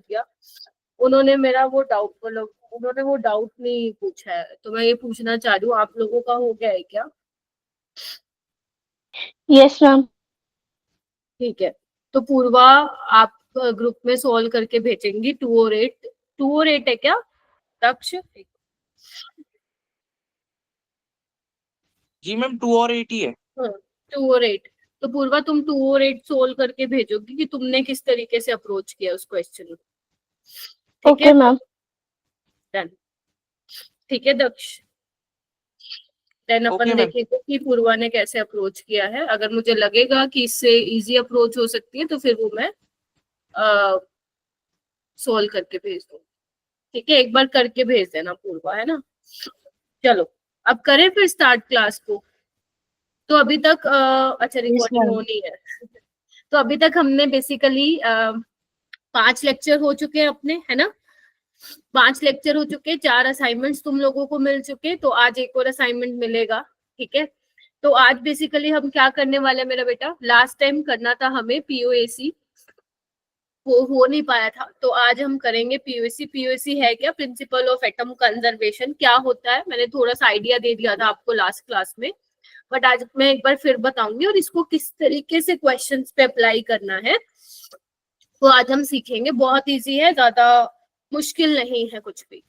दिया। उन्होंने मेरा वो डाउट, मतलब उन्होंने वो डाउट नहीं पूछा है, तो मैं ये पूछना चाह रही हूँ आप लोगों का हो गया है क्या? Yes ma'am. ठीक है, तो पूर्वा आप ग्रुप में सॉल्व करके भेजेंगी 2 और 8। 2 और 8 है क्या दक्ष? जी मैम 2 और 8 ही है। हाँ, 2 और 8। तो पूर्वा तुम 2 और 8 सोल्व करके भेजोगी कि तुमने किस तरीके से अप्रोच किया उस क्वेश्चन को। ठीक है, ओके मैम। डन। ठीक है दक्ष, देन अपन ओके मैम। देखेंगे कि पूर्वा ने कैसे अप्रोच किया है। अगर मुझे लगेगा कि इससे इजी अप्रोच हो सकती है तो फिर वो मैं सोल्व करके भेज दूँ। ठीक है, एक बार करके भेज देना पूर्वा, है ना। चलो, अब करें फिर स्टार्ट क्लास को। तो अभी तक अच्छा यस रिकॉर्डिंग मैम। हो नहीं है। तो अभी तक हमने बेसिकली 5 लेक्चर हो चुके हैं अपने, है ना। 5 लेक्चर हो चुके, 4 असाइनमेंट्स तुम लोगों को मिल चुके, तो आज एक और असाइनमेंट मिलेगा। ठीक है, तो आज बेसिकली हम क्या करने वाले हैं मेरा बेटा, लास्ट टाइम करना था हमें पीओएसी, वो हो नहीं पाया था, तो आज हम करेंगे पीओएसी। पीओएसी है क्या, प्रिंसिपल ऑफ एटम कंजर्वेशन, क्या होता है मैंने थोड़ा सा आइडिया दे दिया था आपको लास्ट क्लास में, बट आज मैं एक बार फिर बताऊंगी, और इसको किस तरीके से क्वेश्चंस पे अप्लाई करना है तो आज हम सीखेंगे। बहुत इजी है, ज्यादा मुश्किल नहीं है कुछ भी।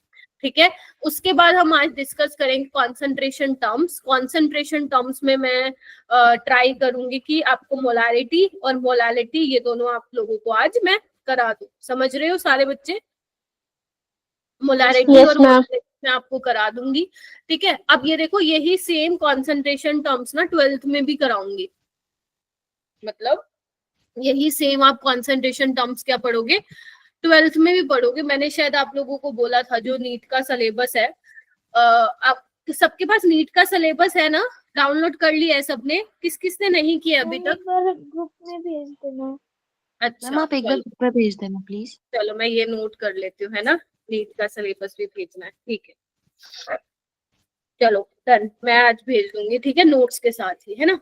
ठीक है, उसके बाद हम आज डिस्कस करेंगे कॉन्सेंट्रेशन टर्म्स। कॉन्सेंट्रेशन टर्म्स में मैं ट्राई करूंगी कि आपको मोलारिटी और मोलालिटी ये दोनों आप लोगों को आज मैं करा दूं। समझ रहे हो सारे बच्चे? मोलारिटी यस और मैम। मोलालिटी मैं आपको करा दूंगी। ठीक है, अब ये देखो, यही सेम कॉन्सेंट्रेशन टर्म्स ना 12th में भी कराऊंगी, मतलब यही सेम आप कॉन्सेंट्रेशन टर्म्स क्या पढ़ोगे, 12th में भी पढ़ोगे। मैंने शायद आप लोगों को बोला था जो नीट का सिलेबस है, आप सबके पास नीट का सिलेबस है ना, डाउनलोड कर लिया है सबने? किस किस ने नहीं किया अभी मैम तक? एक बार ग्रुप में भेज देना। मैम अच्छा आप एक बार चलो, ग्रुप पे भेज देना प्लीज। चलो मैं ये नोट कर लेती हूँ, है ना, नीट का सिलेबस भी भेजना है। ठीक है, चलो डन, मैं आज भेज दूंगी, ठीक है, नोट्स के साथ ही, है ना।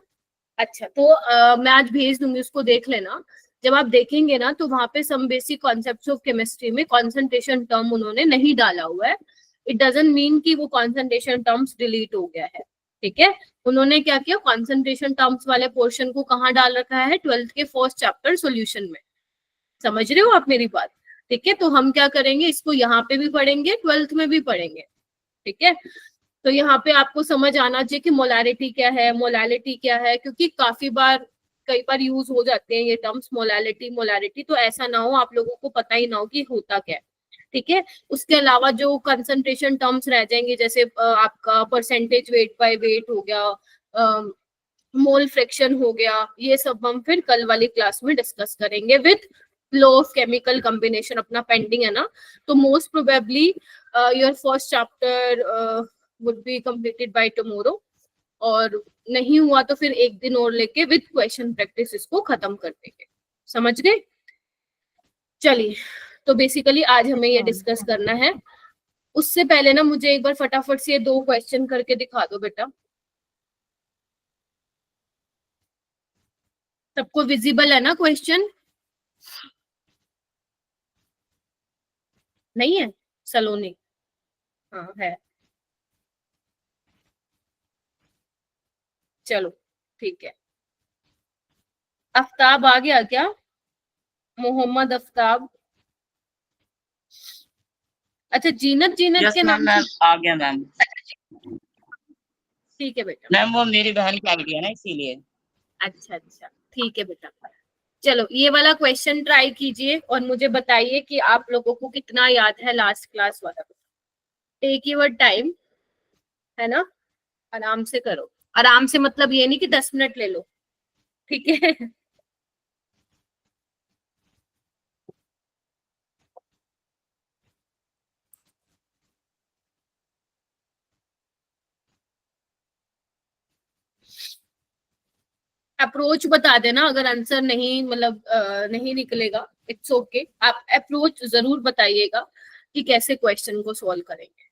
अच्छा, तो मैं आज भेज दूंगी, उसको देख लेना। जब आप देखेंगे ना तो वहां पे some basic concepts of chemistry में कॉन्सेंट्रेशन टर्म उन्होंने नहीं डाला हुआ है। इट डजंट मीन कि वो कॉन्सेंट्रेशन टर्म्स डिलीट हो गया है। ठीक है, उन्होंने क्या किया, कॉन्सेंट्रेशन टर्म्स वाले पोर्शन को कहाँ डाल रखा है, 12th के फर्स्ट चैप्टर सॉल्यूशन में। समझ रहे हो आप मेरी बात? ठीक है, तो हम क्या करेंगे, इसको यहाँ पे भी पढ़ेंगे, 12th में भी पढ़ेंगे। ठीक है, तो यहाँ पे आपको समझ आना चाहिए कि मोलारिटी क्या है, मोलालिटी क्या है, क्योंकि काफी बार कई बार यूज हो जाते हैं ये टर्म्स, मोलालिटी मोलारिटी, तो ऐसा ना हो आप लोगों को पता ही ना हो कि होता क्या है। ठीक है, उसके अलावा जो कंसंट्रेशन टर्म्स रह जाएंगे, जैसे आपका परसेंटेज वेट बाय वेट हो गया, मोल फ्रैक्शन हो गया, ये सब हम फिर कल वाली क्लास में डिस्कस करेंगे with law of chemical combination, अपना पेंडिंग है ना। तो most probably your first chapter would be completed by tomorrow, और नहीं हुआ तो फिर एक दिन और लेके विथ क्वेश्चन प्रैक्टिस इसको खत्म कर देंगे। समझ गए? चलिए, तो बेसिकली आज हमें ये डिस्कस करना है। उससे पहले ना मुझे एक बार फटाफट से ये 2 क्वेश्चन करके दिखा दो बेटा। सबको विजिबल है ना क्वेश्चन? नहीं है? सलोनी? हाँ है, चलो ठीक है। आफ्ताब आ गया क्या? मोहम्मद आफ्ताब? अच्छा, जीनत, जीनत यस के मैम, नाम मैम से। आ गया मैम। ठीक है बेटा। मैम वो मेरी बहन की आईडी है ना, इसीलिए। अच्छा अच्छा, ठीक है बेटा। चलो ये वाला क्वेश्चन ट्राई कीजिए और मुझे बताइए कि आप लोगों को कितना याद है लास्ट क्लास वाला। टेक योर टाइम, है ना, आराम से करो। आराम से मतलब ये नहीं कि 10 मिनट ले लो, ठीक है। अप्रोच बता देना अगर आंसर नहीं, मतलब नहीं निकलेगा, इट्स ओके, आप अप्रोच जरूर बताइएगा कि कैसे क्वेश्चन को सॉल्व करेंगे।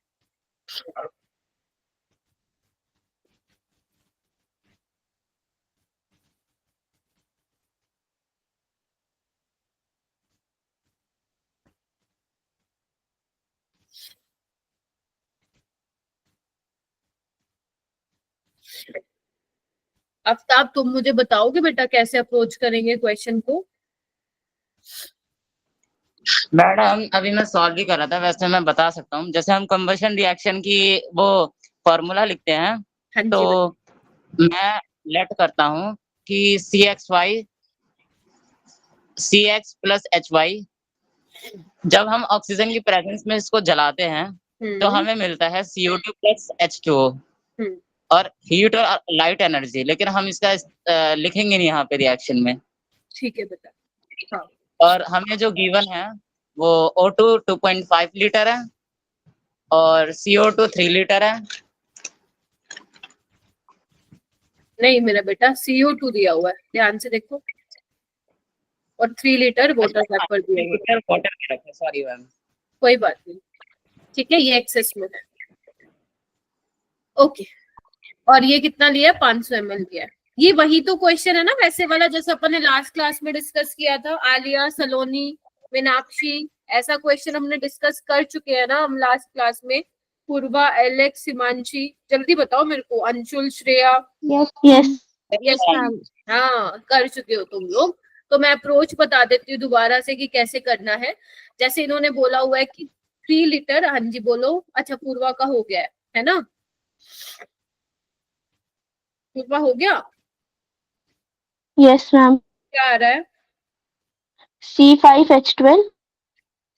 आफ्ताब तुम मुझे बताओगे बेटा कैसे अप्रोच करेंगे क्वेश्चन को? मैडम अभी मैं सॉल्व ही कर रहा था, वैसे मैं बता सकता हूँ। जैसे हम कंबशन रिएक्शन की वो फॉर्मूला लिखते हैं, हाँ जी तो मैं लेट करता हूँ कि CX प्लस HY, जब हम ऑक्सीजन की प्रेजेंस में इसको जलाते हैं तो हमें मिलता है CO2 प्लस H2O हम्म, और हीट और लाइट एनर्जी, लेकिन हम इसका लिखेंगे नहीं यहाँ पे रिएक्शन में। ठीक है बेटा। हाँ और हमें जो गिवन है वो O2 2.5 लीटर है और CO2 3 लीटर है। नहीं मेरा बेटा CO2 दिया हुआ है, ध्यान से देखो, और 3 लीटर वाटर वेपर दिया हुआ है। लीटर वाटर में रखा, सॉरी मैम। कोई बात नहीं, ठीक है, ये एक्सेस में है। ओके, और ये कितना लिया है? 500 ml लिया है। ये वही तो क्वेश्चन है ना वैसे वाला, जैसे अपन ने लास्ट क्लास में डिस्कस किया था, आलिया, सलोनी, मीनाक्षी, ऐसा क्वेश्चन हमने डिस्कस कर चुके हैं ना हम लास्ट क्लास में। पूर्वा, एलेक्स, हिमांशी, जल्दी बताओ मेरे को, Anshul, Shreya. Yes yes yes ma'am, हाँ कर चुके हो तुम लोग। तो मैं अप्रोच बता देती हूँ दोबारा से कि कैसे करना है। जैसे इन्होंने बोला हुआ है कि 3 लीटर, हाँ जी बोलो। अच्छा पूर्वा का हो गया है ना? पूर्वा हो गया? Yes ma'am. क्या आ रहा है? C5H12।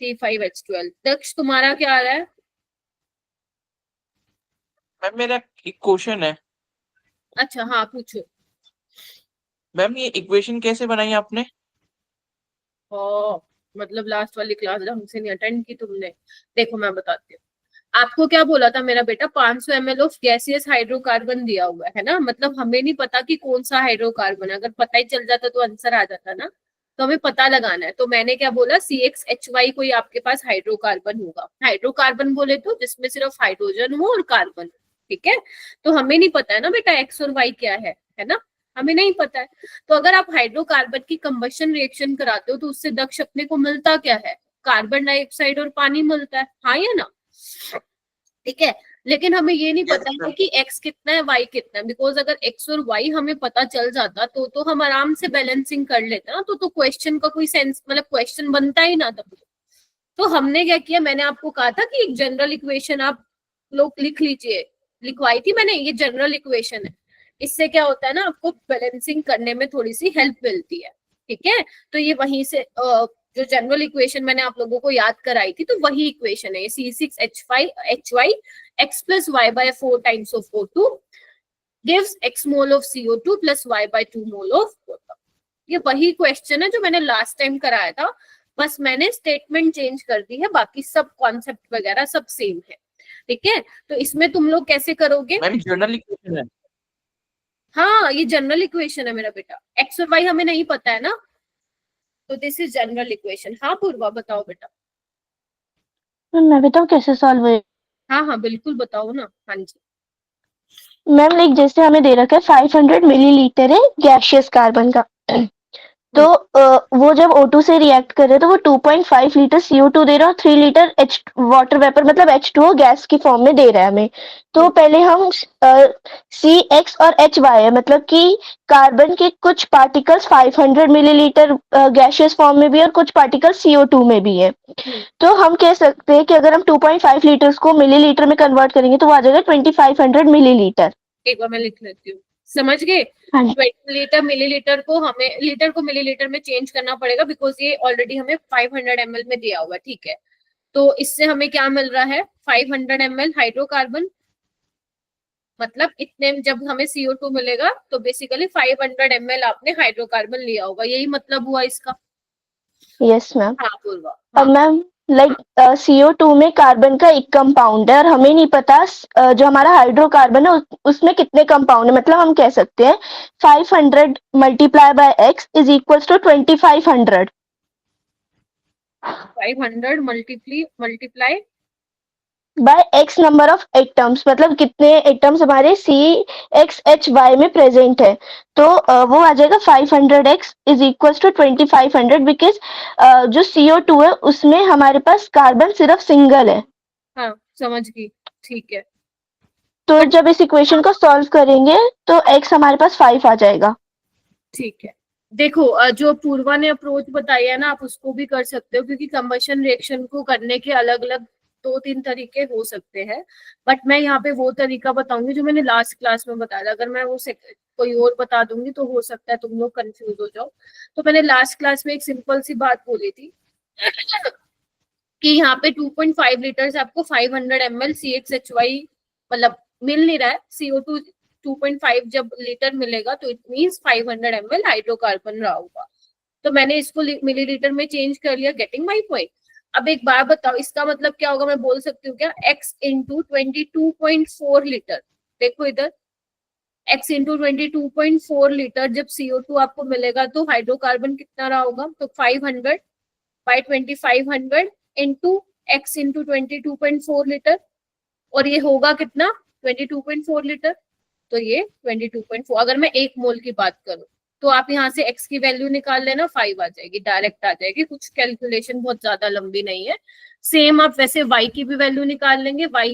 C5H12। दक्ष तुम्हारा क्या आ रहा है? मैम मेरा एक क्वेश्चन है। अच्छा हाँ पूछो। मैम ये इक्वेशन कैसे बनाई आपने? ओ, मतलब लास्ट वाली क्लास ढंग से नहीं अटेंड की तुमने। देखो मैं बताती हूँ आपको क्या बोला था मेरा बेटा। 500 ml ऑफ गैसियस हाइड्रोकार्बन दिया हुआ है ना, मतलब हमें नहीं पता कि कौन सा हाइड्रोकार्बन है। अगर पता ही चल जाता तो आंसर आ जाता ना, तो हमें पता लगाना है। तो मैंने क्या बोला, CXHY कोई आपके पास हाइड्रोकार्बन होगा। हाइड्रोकार्बन बोले तो जिसमें सिर्फ हाइड्रोजन हो और कार्बन, ठीक है। तो हमें नहीं पता है ना बेटा एक्स और वाई क्या है ना, हमें नहीं पता है। तो अगर आप हाइड्रोकार्बन की कंबशन रिएक्शन कराते हो तो उससे दक्ष अपने को मिलता क्या है? कार्बन डाइऑक्साइड और पानी मिलता है, हाँ या ना? ठीक है, लेकिन हमें ये नहीं पता है कि x कितना है y कितना है। बिकॉज अगर x और y हमें पता चल जाता तो हम आराम से बैलेंसिंग कर लेते ना, तो क्वेश्चन का कोई सेंस, मतलब क्वेश्चन बनता ही ना तब। तो हमने क्या किया, मैंने आपको कहा था कि एक जनरल इक्वेशन आप लोग लिख लीजिए, लिखवाई थी मैंने, ये जनरल इक्वेशन है। इससे क्या होता है ना, आपको बैलेंसिंग करने में थोड़ी सी हेल्प मिलती है, ठीक है। तो ये वहीं से जो जनरल इक्वेशन मैंने आप लोगों को याद कराई थी, तो वही इक्वेशन है। C6H5HY x plus y by 4 times of O2 gives x mole of CO2 plus y by 2 mole of water। ये वही क्वेश्चन है जो मैंने लास्ट टाइम कराया था, बस मैंने स्टेटमेंट चेंज कर दी है, बाकी सब कॉन्सेप्ट वगैरह सब सेम है, ठीक है। तो इसमें तुम लोग कैसे करोगे? मैम जनरल इक्वेशन है। हाँ ये जनरल इक्वेशन है मेरा बेटा, एक्स और वाई हमें नहीं पता है ना, तो दिस इज जनरल इक्वेशन। हाँ पूर्वा बताओ बेटा। मैं बताऊँ कैसे सॉल्व हुए? हाँ हाँ बिल्कुल बताओ ना, हाँ जी। मैम लाइक जैसे हमें दे रखा है 500 मिलीलीटर है गैसियस कार्बन का, तो वो जब O2 से रिएक्ट कर रहे हैं तो वो 2.5 लीटर CO2 दे रहा है और 3 लीटर वाटर वेपर मतलब H2O गैस की फॉर्म में दे रहा है हमें। तो पहले हम CX और HY है, मतलब कि कार्बन के कुछ पार्टिकल्स 500 मिलीलीटर गैसियस फॉर्म में भी है और कुछ पार्टिकल्स CO2 में भी है। तो हम कह सकते हैं कि अगर हम 2.5 लीटर्स को मिलीलीटर में कन्वर्ट करेंगे तो वो आ जाएगा 2500 मिलीलीटर। एक बार मैं लिख लेती हूँ, समझ गए? हाँ जी। 20 लीटर मिलीलीटर को हमें लीटर को मिलीलीटर में चेंज करना पड़ेगा, बिकॉज ये ऑलरेडी हमें 500 ml में दिया हुआ है, ठीक है। तो इससे हमें क्या मिल रहा है, 500 ml हाइड्रोकार्बन, मतलब इतने जब हमें CO2 मिलेगा तो बेसिकली 500 ml आपने हाइड्रोकार्बन लिया होगा, यही मतलब हुआ इसका। Yes ma'am. हाँ पूर्वा। अब मैम लाइक CO2 में कार्बन का एक कंपाउंड है और हमें नहीं पता जो हमारा हाइड्रोकार्बन है उसमें कितने कंपाउंड है। मतलब हम कह सकते हैं 500 multiply by x is equals to 2500 500 multiply by x number of atoms, मतलब कितने एटम्स हमारे CXHY में प्रेजेंट है। तो वो आ जाएगा 500x is equals to 2500 because जो CO2 है उसमें हमारे पास कार्बन सिर्फ सिंगल है। हाँ समझ गई, ठीक है। तो जब इस इक्वेशन को सॉल्व करेंगे तो x हमारे पास 5 आ जाएगा। ठीक है, देखो जो पूर्वा ने अप्रोच बताई है ना, आप उसको भी कर सकते हो, क्योंकि कंबशन रिएक्शन को करने के अलग अलग 2-3 तरीके हो सकते हैं, बट मैं यहाँ पे वो तरीका बताऊंगी जो मैंने लास्ट क्लास में बताया था। अगर मैं वो कोई और बता दूंगी तो हो सकता है तुम लोग कंफ्यूज हो जाओ। तो मैंने लास्ट क्लास में एक सिंपल सी बात बोली थी कि यहाँ पे 2.5 लीटर से आपको 500 ml CXHY मतलब मिल नहीं रहा है, CO2 2.5 जब लीटर मिलेगा तो इट मीन्स 500 ml हाइड्रोकार्बन रहा होगा। तो मैंने इसको मिलीलीटर में चेंज कर लिया। Getting my point? अब एक बार बताओ, इसका मतलब क्या होगा? मैं बोल सकती हूँ क्या, x इंटू 22.4 लीटर। देखो इधर, x इंटू 22.4 लीटर जब CO2 आपको मिलेगा तो हाइड्रोकार्बन कितना रहा होगा? तो 500 by 2500 into x into 22.4 litre, और ये होगा कितना? 22.4 लीटर। तो ये 22.4, अगर मैं 1 मोल की बात करूं तो आप यहाँ से x की वैल्यू निकाल लेना, 5 आ जाएगी, डायरेक्ट आ जाएगी, कुछ कैलकुलेशन बहुत ज्यादा लंबी नहीं है। सेम आप वैसे y की भी वैल्यू निकाल लेंगे, y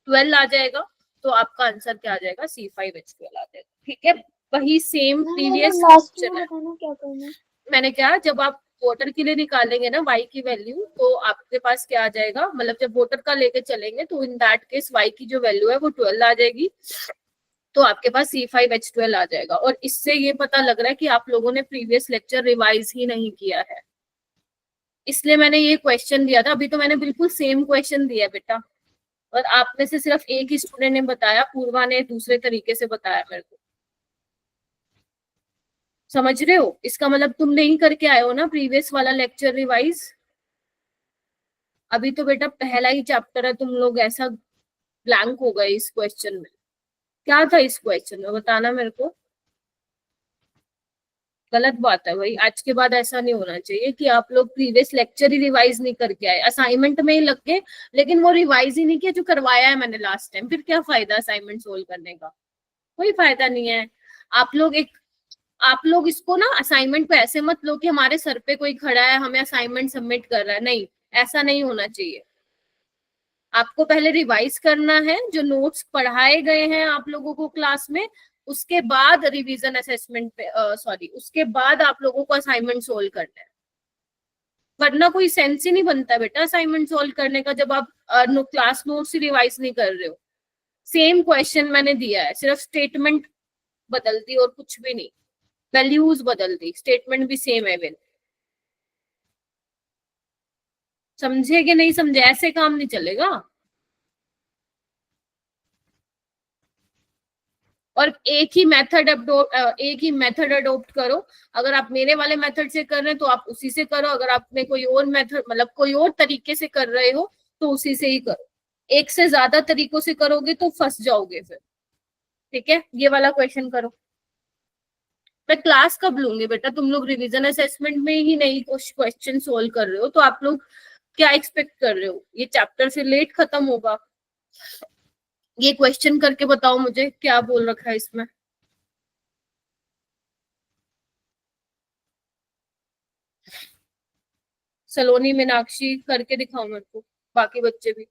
12 आ जाएगा, तो आपका आंसर क्या आ जाएगा? C5H12 आ जाएगा। ठीक है, वही सेम प्रीवियस क्वेश्चन है। क्या करना है? मैंने क्या, जब आप वोटर के लिए निकालेंगे ना y की वैल्यू, तो आपके पास क्या आ जाएगा, मतलब जब वोटर का लेके चलेंगे तो इन दैट केस y की जो वैल्यू है वो 12 आ जाएगी, तो आपके पास C5H12 आ जाएगा। और इससे ये पता लग रहा है कि आप लोगों ने प्रीवियस लेक्चर रिवाइज ही नहीं किया है, इसलिए मैंने ये क्वेश्चन दिया था। अभी तो मैंने बिल्कुल सेम क्वेश्चन दिया है बेटा, और आप में से सिर्फ एक ही स्टूडेंट ने बताया, पूर्वा ने दूसरे तरीके से बताया मेरे को। समझ रहे हो? इसका मतलब तुम नहीं करके आए हो ना प्रीवियस वाला लेक्चर रिवाइज। अभी तो बेटा पहला ही चैप्टर है, तुम लोग ऐसा ब्लैंक हो गए इस क्वेश्चन में। क्या था इस क्वेश्चन में, बताना मेरे को। गलत बात है भाई, आज के बाद ऐसा नहीं होना चाहिए कि आप लोग प्रीवियस लेक्चर ही रिवाइज नहीं करके आए, असाइनमेंट में ही लग गए लेकिन वो रिवाइज ही नहीं किया जो करवाया है मैंने लास्ट टाइम। फिर क्या फायदा असाइनमेंट सोल्व करने का? कोई फायदा नहीं है। आप लोग इसको ना असाइनमेंट पे ऐसे मत लो कि हमारे सर पे कोई खड़ा है हमें असाइनमेंट सबमिट कर रहा है। नहीं, ऐसा नहीं होना चाहिए। आपको पहले रिवाइज करना है जो नोट्स पढ़ाए गए हैं आप लोगों को क्लास में, उसके बाद रिवीजन असेसमेंट पे सॉरी उसके बाद आप लोगों को असाइनमेंट सोल्व करना है। वरना कोई सेंस ही नहीं बनता बेटा असाइनमेंट सोल्व करने का जब आप क्लास नोट्स ही रिवाइज नहीं कर रहे हो। सेम क्वेश्चन मैंने दिया है, सिर्फ स्टेटमेंट बदल दी और कुछ भी नहीं, वैल्यूज बदल दी, स्टेटमेंट भी सेम है। विन समझे कि नहीं समझे? ऐसे काम नहीं चलेगा। और एक ही मेथड अडोप्ट करो। अगर आप मेरे वाले मेथड से कर रहे हैं तो आप उसी से करो, अगर आपने कोई और मेथड मतलब कोई और तरीके से कर रहे हो तो उसी से ही करो। एक से ज्यादा तरीकों से करोगे तो फंस जाओगे फिर। ठीक है, ये वाला क्वेश्चन करो। मैं क्लास कब लूंगी बेटा? तुम लोग रिवीजन असेसमेंट में ही नहीं क्वेश्चन सोल्व कर रहे हो तो आप लोग क्या एक्सपेक्ट कर रहे हो? ये चैप्टर फिर लेट खत्म होगा। ये क्वेश्चन करके बताओ मुझे क्या बोल रखा है इसमें। सलोनी, मीनाक्षी करके दिखाओ मेरे को, बाकी बच्चे भी।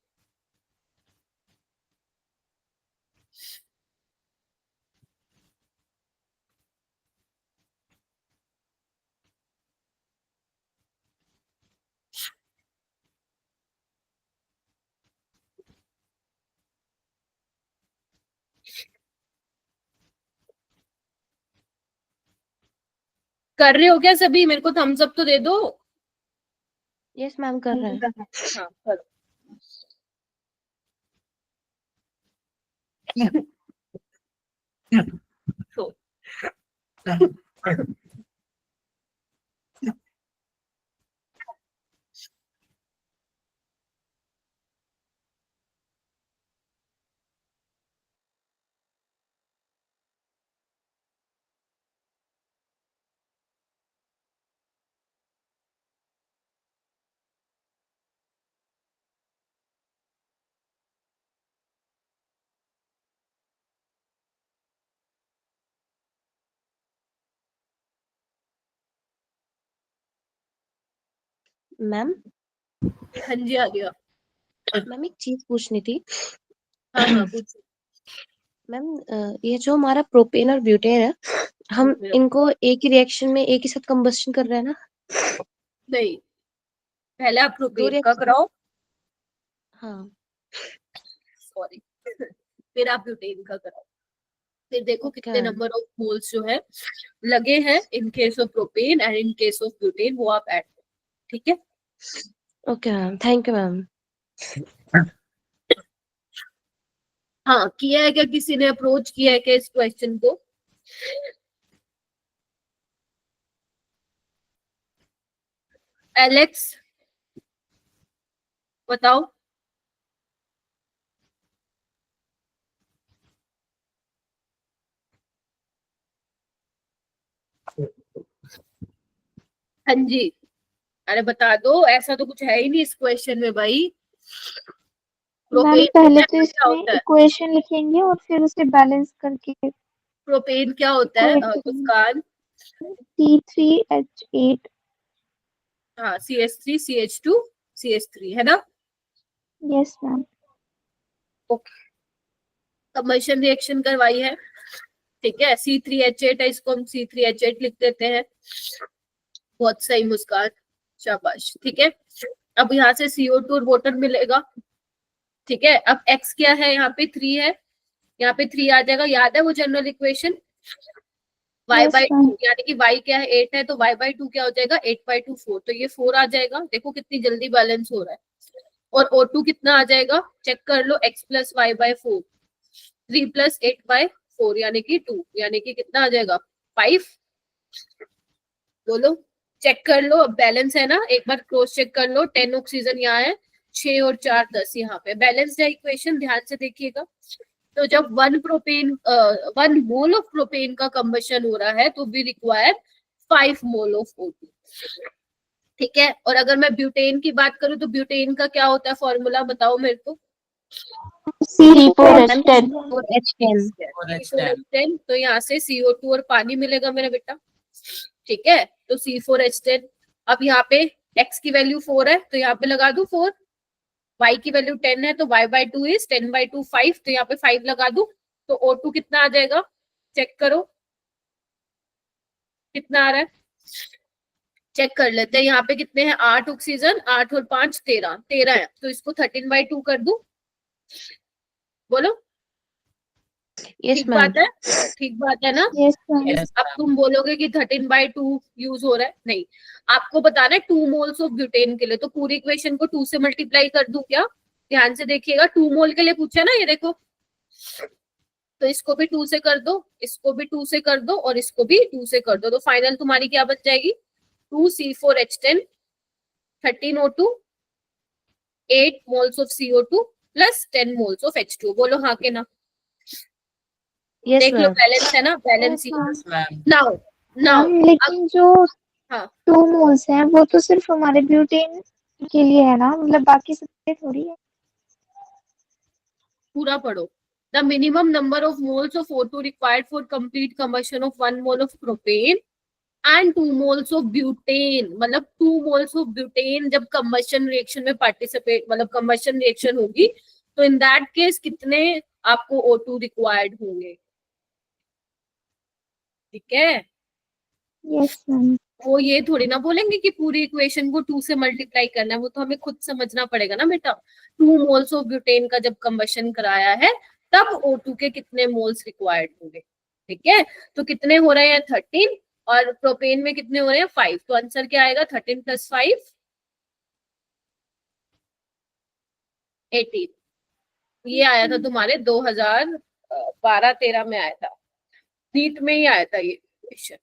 कर रहे हो क्या सभी? मेरे को थम्स अप तो दे दो। यस मैम, कर रहे हैं। हाँ करो। तो मैम हाँ जी, आ गया। मैम एक चीज पूछनी थी। हाँ हाँ पूछो। मैम ये जो हमारा प्रोपेन और ब्यूटेन है, हम इनको एक ही रिएक्शन में एक ही साथ कंबस्शन कर रहे हैं ना? नहीं, पहले आप दो प्रोपेन का रिएक्शन। कराओ, हाँ सॉरी फिर आप ब्यूटेन का कराओ, फिर देखो ओके कितने नंबर ऑफ मोल्स जो है लगे हैं in case of propane and in case of butane, वो आप ऐड करो, ठीक है। Okay ma'am, thank you ma'am. हाँ, किया है क्या, किसी ने अप्रोच किया है क्या इस क्वेश्चन को? एलेक्स बताओ। हाँ जी, अरे बता दो, ऐसा तो कुछ है ही नहीं इस क्वेश्चन में भाई। मैम प्रोपेन पहले तो क्या इसमें होता है? इक्वेशन लिखेंगे और फिर उसे बैलेंस करके प्रोपेन क्या होता है मुस्कान? C3H8। हाँ, CH3 CH2 CH3 है ना? Yes ma'am. कंबशन रिएक्शन करवाई है, ठीक है। C3H8 है, इसको हम C3H8 लिख देते हैं। बहुत सही मुस्कान, शाबाश, ठीक है। अब यहाँ से CO2 और वाटर मिलेगा, ठीक है। अब X क्या है, यहाँ पे 3 है, यहाँ पे 3 आ जाएगा। याद है वो general equation? y Yes, by ma'am. 2, यानी कि y क्या है 8 है, तो y बाई 2 क्या हो जाएगा 8/2 4, तो ये 4 आ जाएगा। देखो कितनी जल्दी बैलेंस हो रहा है। और O2 कितना आ जाएगा, चेक कर लो, x plus y by 4, 3 plus 8/4 यानी कि 2, यानी कि कितना आ जाएगा 5। बोलो, चेक कर लो, अब बैलेंस है ना, एक बार क्रॉस चेक कर लो। 10 ऑक्सीजन यहाँ है, 6 और 4 10 यहाँ पे बैलेंस्ड है इक्वेशन, ध्यान से देखिएगा। तो जब 1 मोल ऑफ प्रोपेन का कंबशन हो रहा है तो we require 5 mole of O2, ठीक है। और अगर मैं ब्यूटेन की बात करूं तो ब्यूटेन का क्या होता है फॉर्मूला, बताओ मेरे को। C4H10। और H10। C4H10, तो यहाँ से CO2 और पानी मिलेगा मेरा बेटा, ठीक है। तो C4H10, अब यहाँ पे x की वैल्यू 4 है, तो यहाँ पे लगा दू 4, y की वैल्यू 10 है, तो y बाई 2 इज 10/2 5, तो यहाँ पे 5 लगा दू, तो O2 कितना आ जाएगा, चेक करो कितना आ रहा है, चेक कर लेते हैं। यहाँ पे कितने हैं, 8 ऑक्सीजन, 8 और 5 13 है, तो इसको 13/2 कर दू, बोलो यस ठीक मैम। बात है, ठीक बात है ना? Yes ma'am. Yes, अब तुम बोलोगे कि 13/2 यूज हो रहा है, नहीं, आपको बताना है 2 मोल्स ऑफ ब्यूटेन के लिए, तो पूरी इक्वेशन को 2 से मल्टीप्लाई कर दूं क्या? ध्यान से देखिएगा, 2 मोल के लिए पूछा ना, ये देखो, तो इसको भी 2 से कर दो, इसको भी 2 से कर दो, और इसको भी 2 से कर दो, तो फाइनल तुम्हारी क्या बन जाएगी, 2C4H10, 13O2, 8 moles of CO2 plus 10 moles of H2। बोलो हाँ के ना? यस देख लो मैम। बैलेंस है ना, बैलेंस ही। yes, ma'am. Now now ma'am लेकिन जो हाँ 2 मोल्स हैं वो तो सिर्फ हमारे ब्यूटेन के लिए है ना, मतलब बाकी सब के थोड़ी है। पूरा पढ़ो। The minimum number of moles of O2 required for complete combustion of 1 mole of propane and 2 moles of butane, मतलब 2 moles of butane जब combustion reaction में participate, मतलब combustion reaction होगी, तो in that case कितने आपको O2 required होंगे, ठीक है। Yes ma'am. वो ये थोड़ी ना बोलेंगे कि पूरी इक्वेशन को 2 से मल्टीप्लाई करना है, वो तो हमें खुद समझना पड़ेगा ना बेटा। 2 मोल्स ऑफ ब्यूटेन का जब कंबशन कराया है तब O2 के कितने मोल्स रिक्वायर्ड होंगे, ठीक है। तो कितने हो रहे हैं 13, और प्रोपेन में कितने हो रहे हैं 5, तो आंसर क्या आएगा 13 + 5 18। ये आया था तुम्हारे 2012-13 में आया था, नीट में ही आया था ये क्वेश्चन,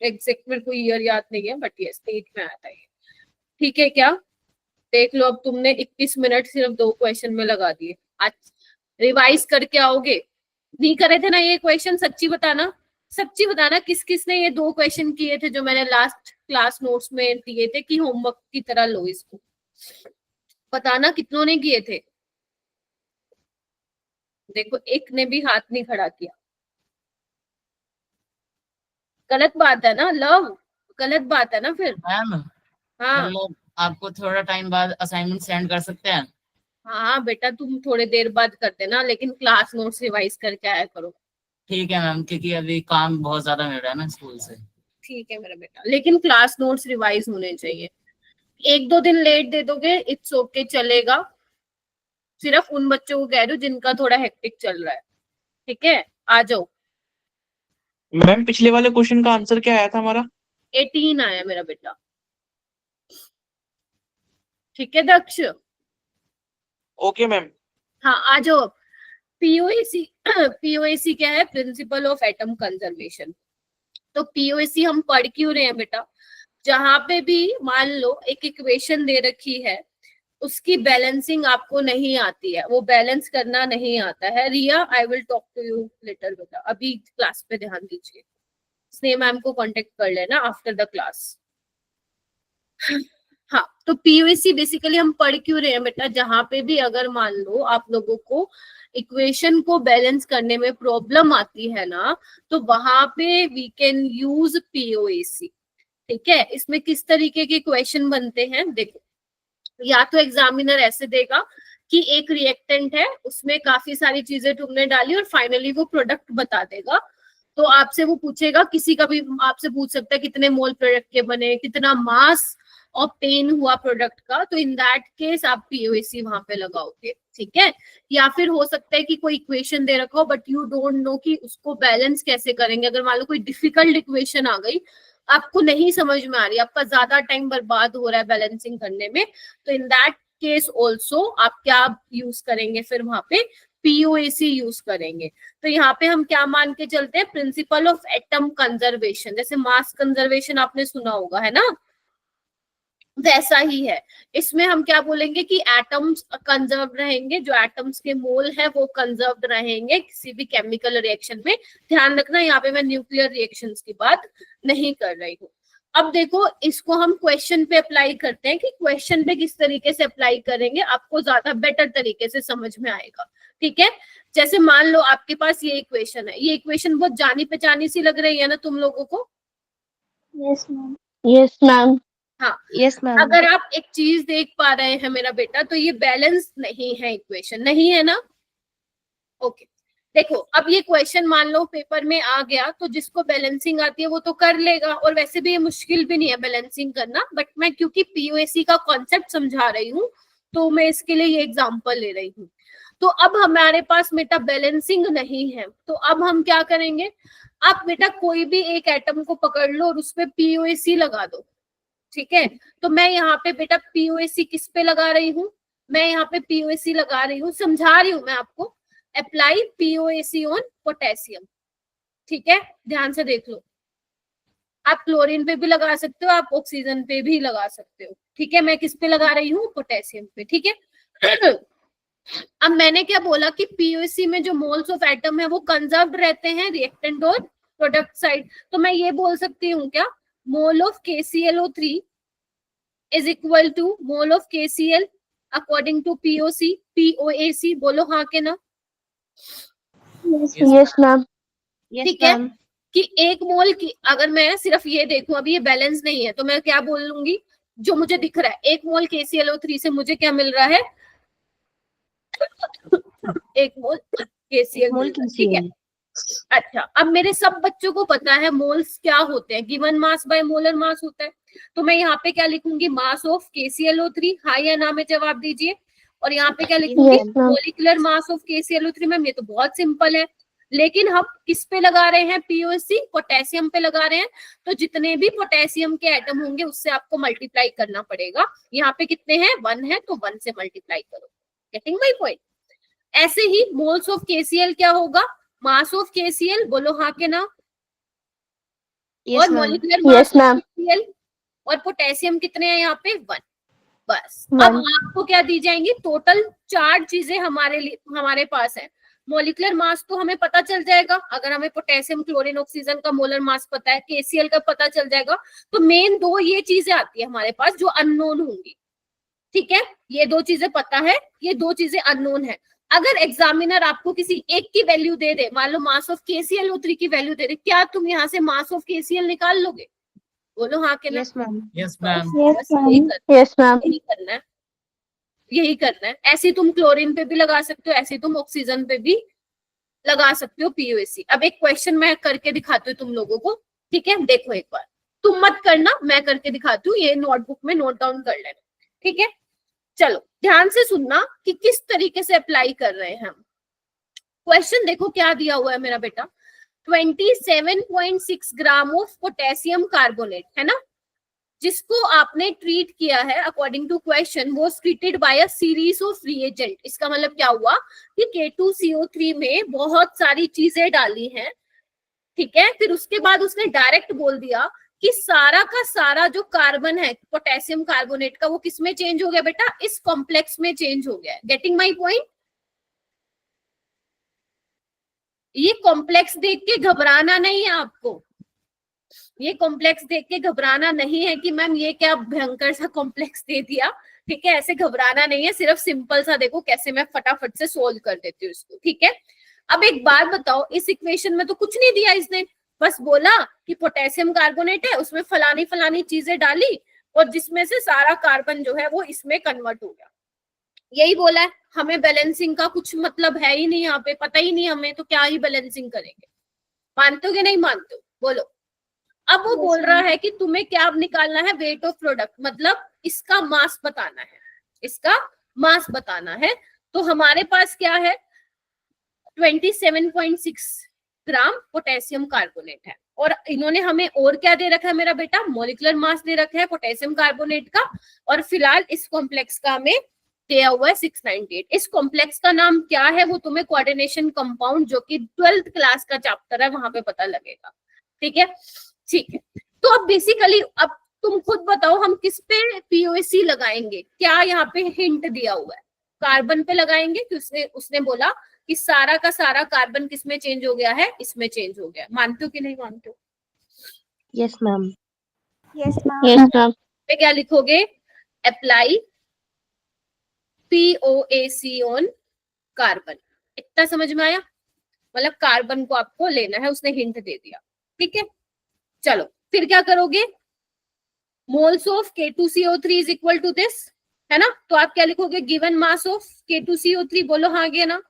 एग्जैक्ट मेरे को ईयर याद नहीं है, बट यस नीट में आया था ये, ठीक है क्या। देख लो, अब तुमने 21 मिनट सिर्फ 2 क्वेश्चन में लगा दिए। आज रिवाइज करके आओगे, नहीं करे थे ना ये क्वेश्चन, सच्ची बताना, सच्ची बताना किस किस ने ये 2 क्वेश्चन किए थे जो मैंने लास्ट क्लास नोट्स में दिए थे कि होमवर्क की तरह लो इसको, बताना कितनों ने किए थे। देखो एक ने भी हाथ नहीं खड़ा किया, गलत बात है ना लव, गलत बात है ना फिर। मैम, हाँ हम लोग आपको थोड़ा टाइम बाद असाइनमेंट सेंड कर सकते हैं? हाँ बेटा, तुम थोड़ी देर बाद कर देना, लेकिन क्लास नोट्स रिवाइज करके आया करो। ठीक है मैम, क्योंकि अभी काम बहुत ज्यादा मिल रहा है ना स्कूल से। ठीक है मेरा बेटा, लेकिन क्लास नोट्स रिवाइज होने चाहिए। 1-2 दिन लेट दे दोगे इट्स ओके, चलेगा। सिर्फ उन बच्चों को कह रही हूँ जिनका थोड़ा हेक्टिक चल रहा है। ठीक है, आ जाओ। मैम पिछले वाले क्वेश्चन का आंसर क्या आया था हमारा? 18 आया मेरा बेटा। ठीक है दक्ष? Okay ma'am. हाँ आ जाओ। पीओएसी पीओएसी क्या है? Principle of atom conservation. तो पीओएसी हम पढ़ क्यों रहे हैं बेटा? जहां पे भी मान लो एक इक्वेशन दे रखी है, उसकी बैलेंसिंग आपको नहीं आती है, वो बैलेंस करना नहीं आता है। Riya, I will talk to you later बेटा, अभी क्लास पे ध्यान दीजिए। स्नेहा मैम को कांटेक्ट कर लेना आफ्टर द क्लास। हाँ, तो पीओएसी बेसिकली हम पढ़ क्यों रहे हैं बेटा? जहां पे भी अगर मान लो आप लोगों को इक्वेशन को बैलेंस करने में प्रॉब्लम आती है ना, तो वहां पे वी कैन यूज पीओएसी। ठीक है, इसमें किस तरीके के क्वेश्चन बनते हैं देखो। या तो एग्जामिनर ऐसे देगा कि एक रिएक्टेंट है, उसमें काफी सारी चीजें तुमने डाली और फाइनली वो प्रोडक्ट बता देगा। तो आपसे वो पूछेगा, किसी का भी आपसे पूछ सकता है कितने मोल प्रोडक्ट के बने, कितना मास ऑब्टेन हुआ प्रोडक्ट का। तो इन दैट केस आप पीओएसी वहां पे लगाओगे। ठीक है, या फिर हो सकता है कि कोई इक्वेशन दे रखा हो बट यू डोंट नो कि उसको बैलेंस कैसे करेंगे। अगर मान लो कोई डिफिकल्ट इक्वेशन आ गई, आपको नहीं समझ में आ रही, आपका ज्यादा टाइम बर्बाद हो रहा है बैलेंसिंग करने में, तो इन दैट केस ऑल्सो आप क्या यूज करेंगे? फिर वहां पे पीओएसी यूज करेंगे। तो यहाँ पे हम क्या मान के चलते हैं? Principle of atom conservation. जैसे मास कंजर्वेशन आपने सुना होगा, है ना, वैसा ही है। इसमें हम क्या बोलेंगे कि एटम्स कंजर्व रहेंगे, जो एटम्स के मोल है वो कंजर्व रहेंगे किसी भी केमिकल रिएक्शन में। ध्यान रखना, यहाँ पे मैं न्यूक्लियर रिएक्शंस की बात नहीं कर रही हूँ। अब देखो, इसको हम क्वेश्चन पे अप्लाई करते हैं कि क्वेश्चन पे किस तरीके से अप्लाई करेंगे, आपको ज्यादा बेटर तरीके से समझ में आएगा। ठीक है, जैसे मान लो आपके पास ये इक्वेशन है, ये इक्वेशन बहुत जानी पहचानी सी लग रही है ना तुम लोगों को? Yes ma'am. Yes ma'am. हाँ, यस मैम। अगर आप एक चीज देख पा रहे हैं मेरा बेटा, तो ये बैलेंस नहीं है, इक्वेशन नहीं है ना। ओके, देखो अब ये क्वेश्चन मान लो पेपर में आ गया, तो जिसको बैलेंसिंग आती है वो तो कर लेगा, और वैसे भी ये मुश्किल भी नहीं है बैलेंसिंग करना। बट मैं क्योंकि पीओएसी का कॉन्सेप्ट समझा रही हूँ, तो मैं इसके लिए ये एग्जांपल ले रही हूँ। तो अब हमारे पास बेटा बैलेंसिंग नहीं है, तो अब हम क्या करेंगे? आप बेटा कोई भी एक एटम को पकड़ लो और उस पे पीओएसी लगा दो। ठीक है, तो मैं यहाँ पे बेटा पीओएसी किस पे लगा रही हूँ? मैं यहाँ पे पीओएसी लगा रही हूँ, समझा रही हूँ मैं आपको। Apply POAC on potassium. ठीक है, ध्यान से देख लो। आप क्लोरीन पे भी लगा सकते हो, आप ऑक्सीजन पे भी लगा सकते हो। ठीक है, मैं किस पे लगा रही हूँ? पोटेशियम पे। ठीक है, अब मैंने क्या बोला कि पीओएसी में जो मोल्स ऑफ एटम है वो कंजर्व्ड रहते हैं रिएक्टेंट और प्रोडक्ट साइड। तो मैं ये बोल सकती हूँ क्या? Mole of KClO3 is equal to mole of KCl according to POAC। बोलो हाँ के ना? Yes ma'am. ठीक है, कि एक मोल की अगर मैं सिर्फ ये देखूं, अभी ये बैलेंस नहीं है, तो मैं क्या बोल लूंगी? जो मुझे दिख रहा है, एक मोल KClO3 से मुझे क्या मिल रहा है? एक मोल KCl। ठीक है, अच्छा, अब मेरे सब बच्चों को पता है मोल्स क्या होते हैं, given mass by molar mass होता है। तो मैं यहाँ पे क्या लिखूंगी? Mass of KClO3। हाँ या ना में जवाब दीजिए। और यहाँ पे क्या लिखूंगी? Yes, ma'am. Molecular mass of KClO3। Ma'am ये तो बहुत सिंपल है, लेकिन हम किस पे लगा रहे हैं पीओएसी? पोटेशियम पे लगा रहे हैं। तो जितने भी पोटेशियम के एटम होंगे उससे आपको मल्टीप्लाई करना पड़ेगा। यहाँ पे कितने हैं? 1 है, तो 1 से मल्टीप्लाई करो। Getting my point? ऐसे ही मोल्स ऑफ KCl क्या होगा? Mass of KCl। बोलो हाँ के ना? और molecular mass Yes, ma'am. KCl और पोटेशियम कितने हैं यहाँ पे? 1। बस, अब One. आपको क्या दी जाएंगी? टोटल 4 चीजें हमारे पास है। मोलिकुलर मास तो हमें पता चल जाएगा, अगर हमें पोटेशियम, क्लोरीन, ऑक्सीजन का मोलर मास पता है, KCl का पता चल जाएगा। तो मेन 2 ये चीजें आती है हमारे पास जो अननोन होंगी। ठीक है, ये 2 चीजें पता है, ये 2 चीजें अननोन है। अगर एग्जामिनर आपको किसी एक की वैल्यू दे दे, मान लो मास ऑफ KClO3 की वैल्यू दे दे, क्या तुम यहाँ से मास ऑफ KCl निकाल लोगे? बोलो हाँ के ना? Yes ma'am. Yes ma'am. Yes, बस यही ma'am. Yes, ma'am. यही करना है। यही करना है। ऐसे तुम क्लोरीन पे भी लगा सकते हो, ऐसे तुम ऑक्सीजन पे भी लगा सकते हो पीयूएसी। अब एक क्वेश्चन मैं करके दिखाती हूँ तुम लोगों को, ठीक है? देखो एक बार, तुम मत करना, मैं करके दिखाती हूँ, ये नोटबुक में नोट डाउन कर लेना, ठीक है? चलो ध्यान से सुनना कि किस तरीके से अप्लाई कर रहे हैं हम। क्वेश्चन देखो क्या दिया हुआ है मेरा बेटा, 27.6 ग्राम ऑफ पोटेशियम कार्बोनेट, है ना, जिसको आपने ट्रीट किया है अकॉर्डिंग टू क्वेश्चन, वो treated by a series of reagent. इसका मतलब क्या हुआ कि K2CO3 में बहुत सारी चीजें डाली हैं, ठीक है? फिर उसके बाद उसने डायरेक्ट बोल दिया कि सारा का सारा जो कार्बन है पोटेशियम कार्बोनेट का, वो किस में चेंज हो गया बेटा? इस कॉम्प्लेक्स में चेंज हो गया है। Getting my point? ये कॉम्प्लेक्स देख के घबराना नहीं है आपको, ये कॉम्प्लेक्स देख के घबराना नहीं है कि मैम ये क्या भयंकर सा कॉम्प्लेक्स दे दिया, ठीक है? ऐसे घबराना नहीं है, सिर्फ सिंपल सा देखो कैसे मैं फटाफट से सोल्व कर देती हूँ इसको, ठीक है? अब एक बात बताओ, इस इक्वेशन में तो कुछ नहीं दिया इसने, बस बोला कि पोटेशियम कार्बोनेट है, उसमें फलानी फलानी चीजें डाली और जिसमें से सारा कार्बन जो है वो इसमें कन्वर्ट हो गया, यही बोला है। हमें बैलेंसिंग का कुछ मतलब है ही नहीं, यहाँ पे पता ही नहीं हमें, तो क्या ही बैलेंसिंग करेंगे? मानते हो कि नहीं मानते हो? बोलो। अब वो बोल रहा है कि तुम्हें क्या निकालना है? वेट ऑफ प्रोडक्ट, मतलब इसका मास बताना है, इसका मास बताना है। तो हमारे पास क्या है? 27.6 ग्राम पोटेशियम कार्बोनेट है, और इन्होंने हमें और क्या दे रखा है मेरा बेटा? मॉलिक्यूलर मास दे रखा है पोटेशियम कार्बोनेट का, और फिलहाल इस कॉम्प्लेक्स का हमें दिया हुआ है 698। इस कॉम्प्लेक्स का नाम क्या है वो तुम्हें कोऑर्डिनेशन कंपाउंड, जो कि 12th क्लास का चैप्टर है, वहां पे पता लगेगा, ठीक है? ठीक है, तो अब बेसिकली अब तुम खुद बताओ हम किस पे पीओसी लगाएंगे? क्या यहाँ पे हिंट दिया हुआ है? कार्बन पे लगाएंगे कि उसने बोला कि सारा का सारा कार्बन किस में चेंज हो गया है? इसमें चेंज हो गया। मानते हो कि नहीं मानते हो? Yes ma'am. Yes ma'am. पे क्या लिखोगे? Apply POAC on carbon. इतना समझ में आया? मतलब कार्बन को आपको लेना है, उसने हिंट दे दिया, ठीक है? चलो फिर क्या करोगे? Moles of K2CO3 is equal to this, है ना? तो आप क्या लिखोगे? गिवन मास ऑफ K2CO3, बोलो हाँ गया ना?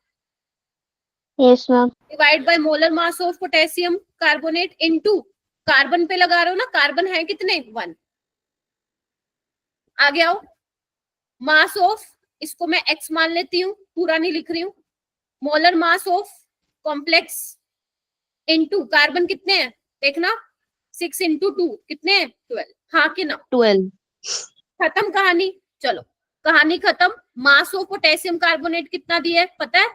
Yes ma'am. Divide by molar mass of potassium carbonate into, carbon पे लगा रहे हो ना, कार्बन है कितने? 1। आगे आओ, मास ऑफ, इसको मैं x मान लेती हूँ, पूरा नहीं लिख रही हूँ, molar mass of complex into carbon कितने हैं देखना, 6 इंटू 2 कितने हैं? 12। हाँ कि ना? 12। खत्म कहानी। चलो कहानी खत्म। मास ऑफ पोटेशियम कार्बोनेट कितना दिया है पता है?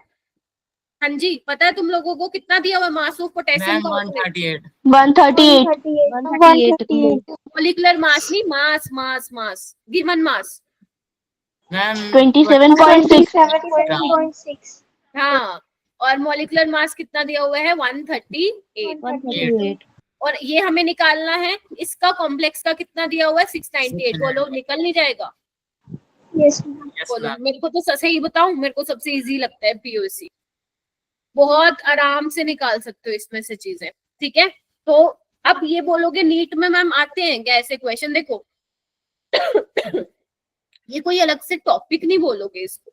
हाँ जी, पता है तुम लोगों को कितना दिया हुआ mass of potassium carbonate? 138। Molecular mass नहीं, मास मास मास, गिवन मास। मैम 27.6। हाँ, और मोलिकुलर मास कितना दिया हुआ है? 138। 138। और ये हमें निकालना है, इसका कॉम्प्लेक्स का कितना दिया हुआ है? 698। बोलो निकल नहीं जाएगा? यस बोलो। मेरे को तो सही बताऊं, मेरे को सबसे इजी लगता है पीओसी, बहुत आराम से निकाल सकते हो इसमें से चीजें, ठीक है? तो अब ये बोलोगे नीट में मैम आते हैं क्या ऐसे क्वेश्चन? देखो ये कोई अलग से टॉपिक नहीं बोलोगे इसको,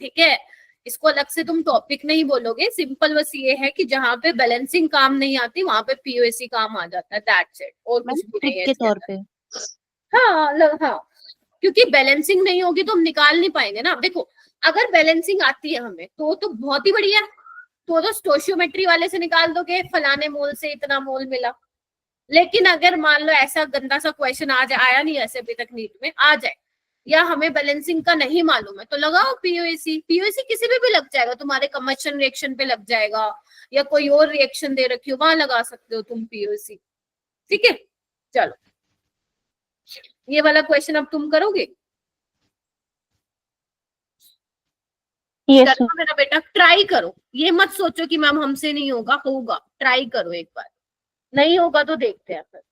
ठीक है? इसको अलग से तुम टॉपिक नहीं बोलोगे, सिंपल बस ये है कि जहां पे बैलेंसिंग काम नहीं आती वहां पे पीओसी काम आ जाता है, दैट्स इट, और कुछ भी नहीं ट्रिक है के इसके तौर अंदर। पे। हाँ, क्योंकि बैलेंसिंग नहीं होगी तो हम निकाल नहीं पाएंगे ना। देखो अगर बैलेंसिंग आती है हमें तो बहुत ही बढ़िया, तो स्टोशियोमेट्री वाले से निकाल दोगे फलाने मोल से इतना मोल मिला। लेकिन अगर मान लो ऐसा गंदा सा क्वेश्चन आ जाए, आया नहीं ऐसे अभी तक नीट में, आ जाए, या हमें बैलेंसिंग का नहीं मालूम है, तो लगाओ पीओसी। पीओसी किसी भी लग जाएगा, तुम्हारे कंबशन रिएक्शन पे लग जाएगा, या कोई और रिएक्शन दे रखी हो वहां लगा सकते हो तुम पीओसी, ठीक है? चलो ये वाला क्वेश्चन अब तुम करोगे? यस करो मेरा बेटा, ट्राई करो, ये मत सोचो कि मैम हमसे नहीं होगा, होगा, ट्राई करो एक बार, नहीं होगा तो देखते हैं फिर।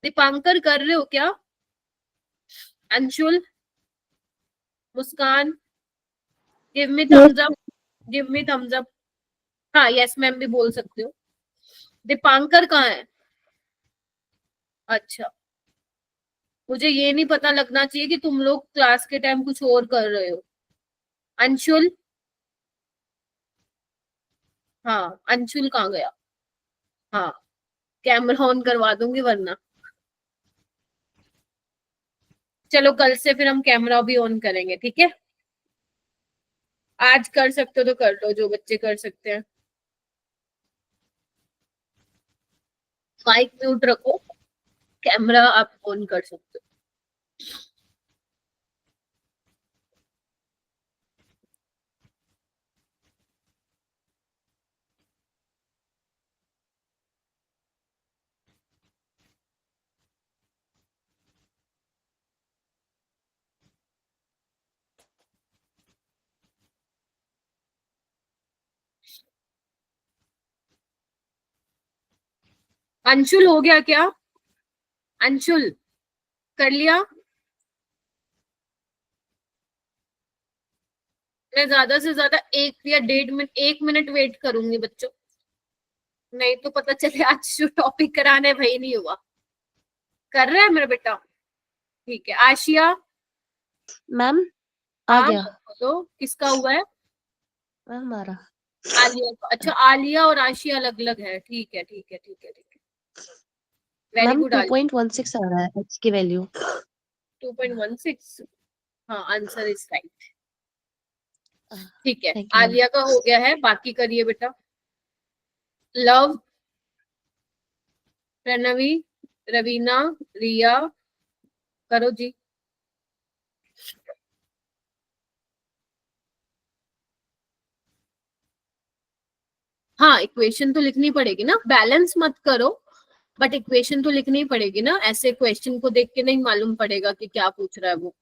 दीपांकर कर रहे हो क्या? Anshul, Muskan, give me thumbs up, give me thumbs up. हाँ यस मैम भी बोल सकते हो। दीपांकर कहाँ है? अच्छा, मुझे ये नहीं पता लगना चाहिए कि तुम लोग क्लास के टाइम कुछ और कर रहे हो। अंशुल, हाँ अंशुल कहाँ गया? हाँ कैमरा ऑन करवा दूंगी वरना। चलो कल से फिर हम कैमरा भी ऑन करेंगे, ठीक है? आज कर सकते हो तो कर लो, जो बच्चे कर सकते हैं। माइक म्यूट रखो, कैमरा आप ऑन कर सकते हो। अंशुल हो गया क्या? अंशुल कर लिया? मैं ज्यादा से ज्यादा 1 या 1.5 मिनट वेट करूंगी बच्चों, नहीं तो पता चले आज जो टॉपिक कराने वही नहीं हुआ। कर रहा है मेरा बेटा? ठीक है। आशिया मैम आ हाँ गया तो किसका हुआ है? मैम हमारा। आलिया का। अच्छा आलिया और आशिया अलग अलग है, ठीक है ठीक है ठीक है ठीक है। Very ma'am good Alia. 2.16 आ रहा है x की वैल्यू। 2.16। हाँ आंसर इज राइट। ठीक है थैंक यू मैम। आलिया का हो गया है, बाकी करिए बेटा। लव, प्रणवी, रवीना, रिया, करो जी। हाँ इक्वेशन तो लिखनी पड़ेगी ना, बैलेंस मत करो बट इक्वेशन तो लिखनी पड़ेगी ना, ऐसे क्वेश्चन को देख के नहीं मालूम पड़ेगा कि क्या पूछ रहा है वो।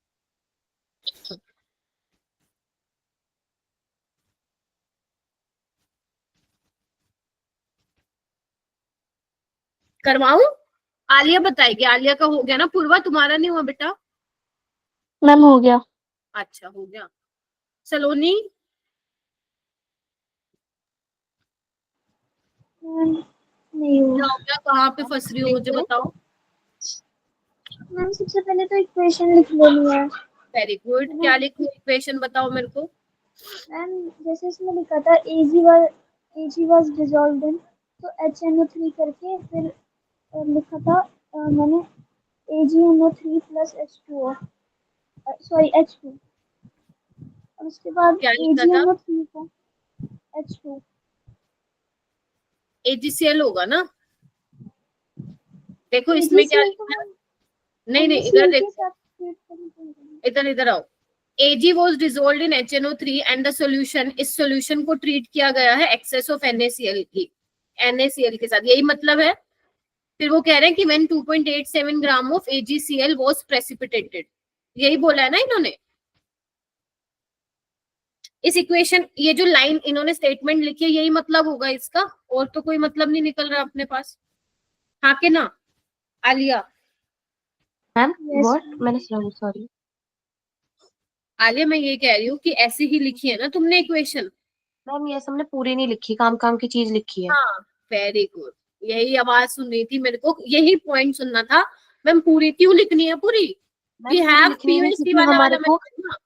करवाऊं? आलिया बताएगी, आलिया का हो गया ना। पूर्वा तुम्हारा नहीं हुआ बेटा? मैम हो गया। अच्छा हो गया। सलोनी नहीं हुआ। क्या हो गया, कहाँ पे फंस रही हो मुझे बताओ। मैम सबसे पहले तो इक्वेशन लिख लेनी है। वेरी गुड, क्या लिखूं इक्वेशन बताओ मेरे को। मैम जैसे इसमें लिखा था Ag was dissolved in, तो HNO3 करके फिर लिखा था मैंने AgNO3 plus H2O, sorry H2, और उसके बाद क्या लिखा था? AgNO3 को H2। AgCl होगा ना? देखो इसमें क्या AgCl लिखा है? तो नहीं नहीं इधर NaCl के देखो, साथ treat करनी पड़ेगी। इधर इधर आओ। Ag was dissolved in HNO3 and the solution, इस सॉल्यूशन को ट्रीट किया गया है एक्सेस ऑफ NaCl की, NaCl के साथ, यही मतलब है। फिर वो कह रहे हैं कि when 2.87 gram of AgCl was precipitated, यही बोला है ना इन्होंने। इस इक्वेशन, ये जो लाइन इन्होंने स्टेटमेंट लिखी है यही मतलब होगा इसका, और तो कोई मतलब नहीं निकल रहा अपने पास। हाँ के ना Alia? Ma'am Yes, what ma'am. मैंने सुना सॉरी। आलिया मैं ये कह रही हूँ कि ऐसी ही लिखी है ना तुमने इक्वेशन? मैम ये हमने पूरी नहीं लिखी, काम काम की चीज लिखी है। हाँ वेरी गुड, यही आवाज सुन रही थी मेरे को, यही पॉइंट सुनना था। मैम पूरी क्यों लिखनी है पूरी? मैम वी पूरी हैव लिखनी है पीयूएसटी क्योंकि हमारे वाला को method ना।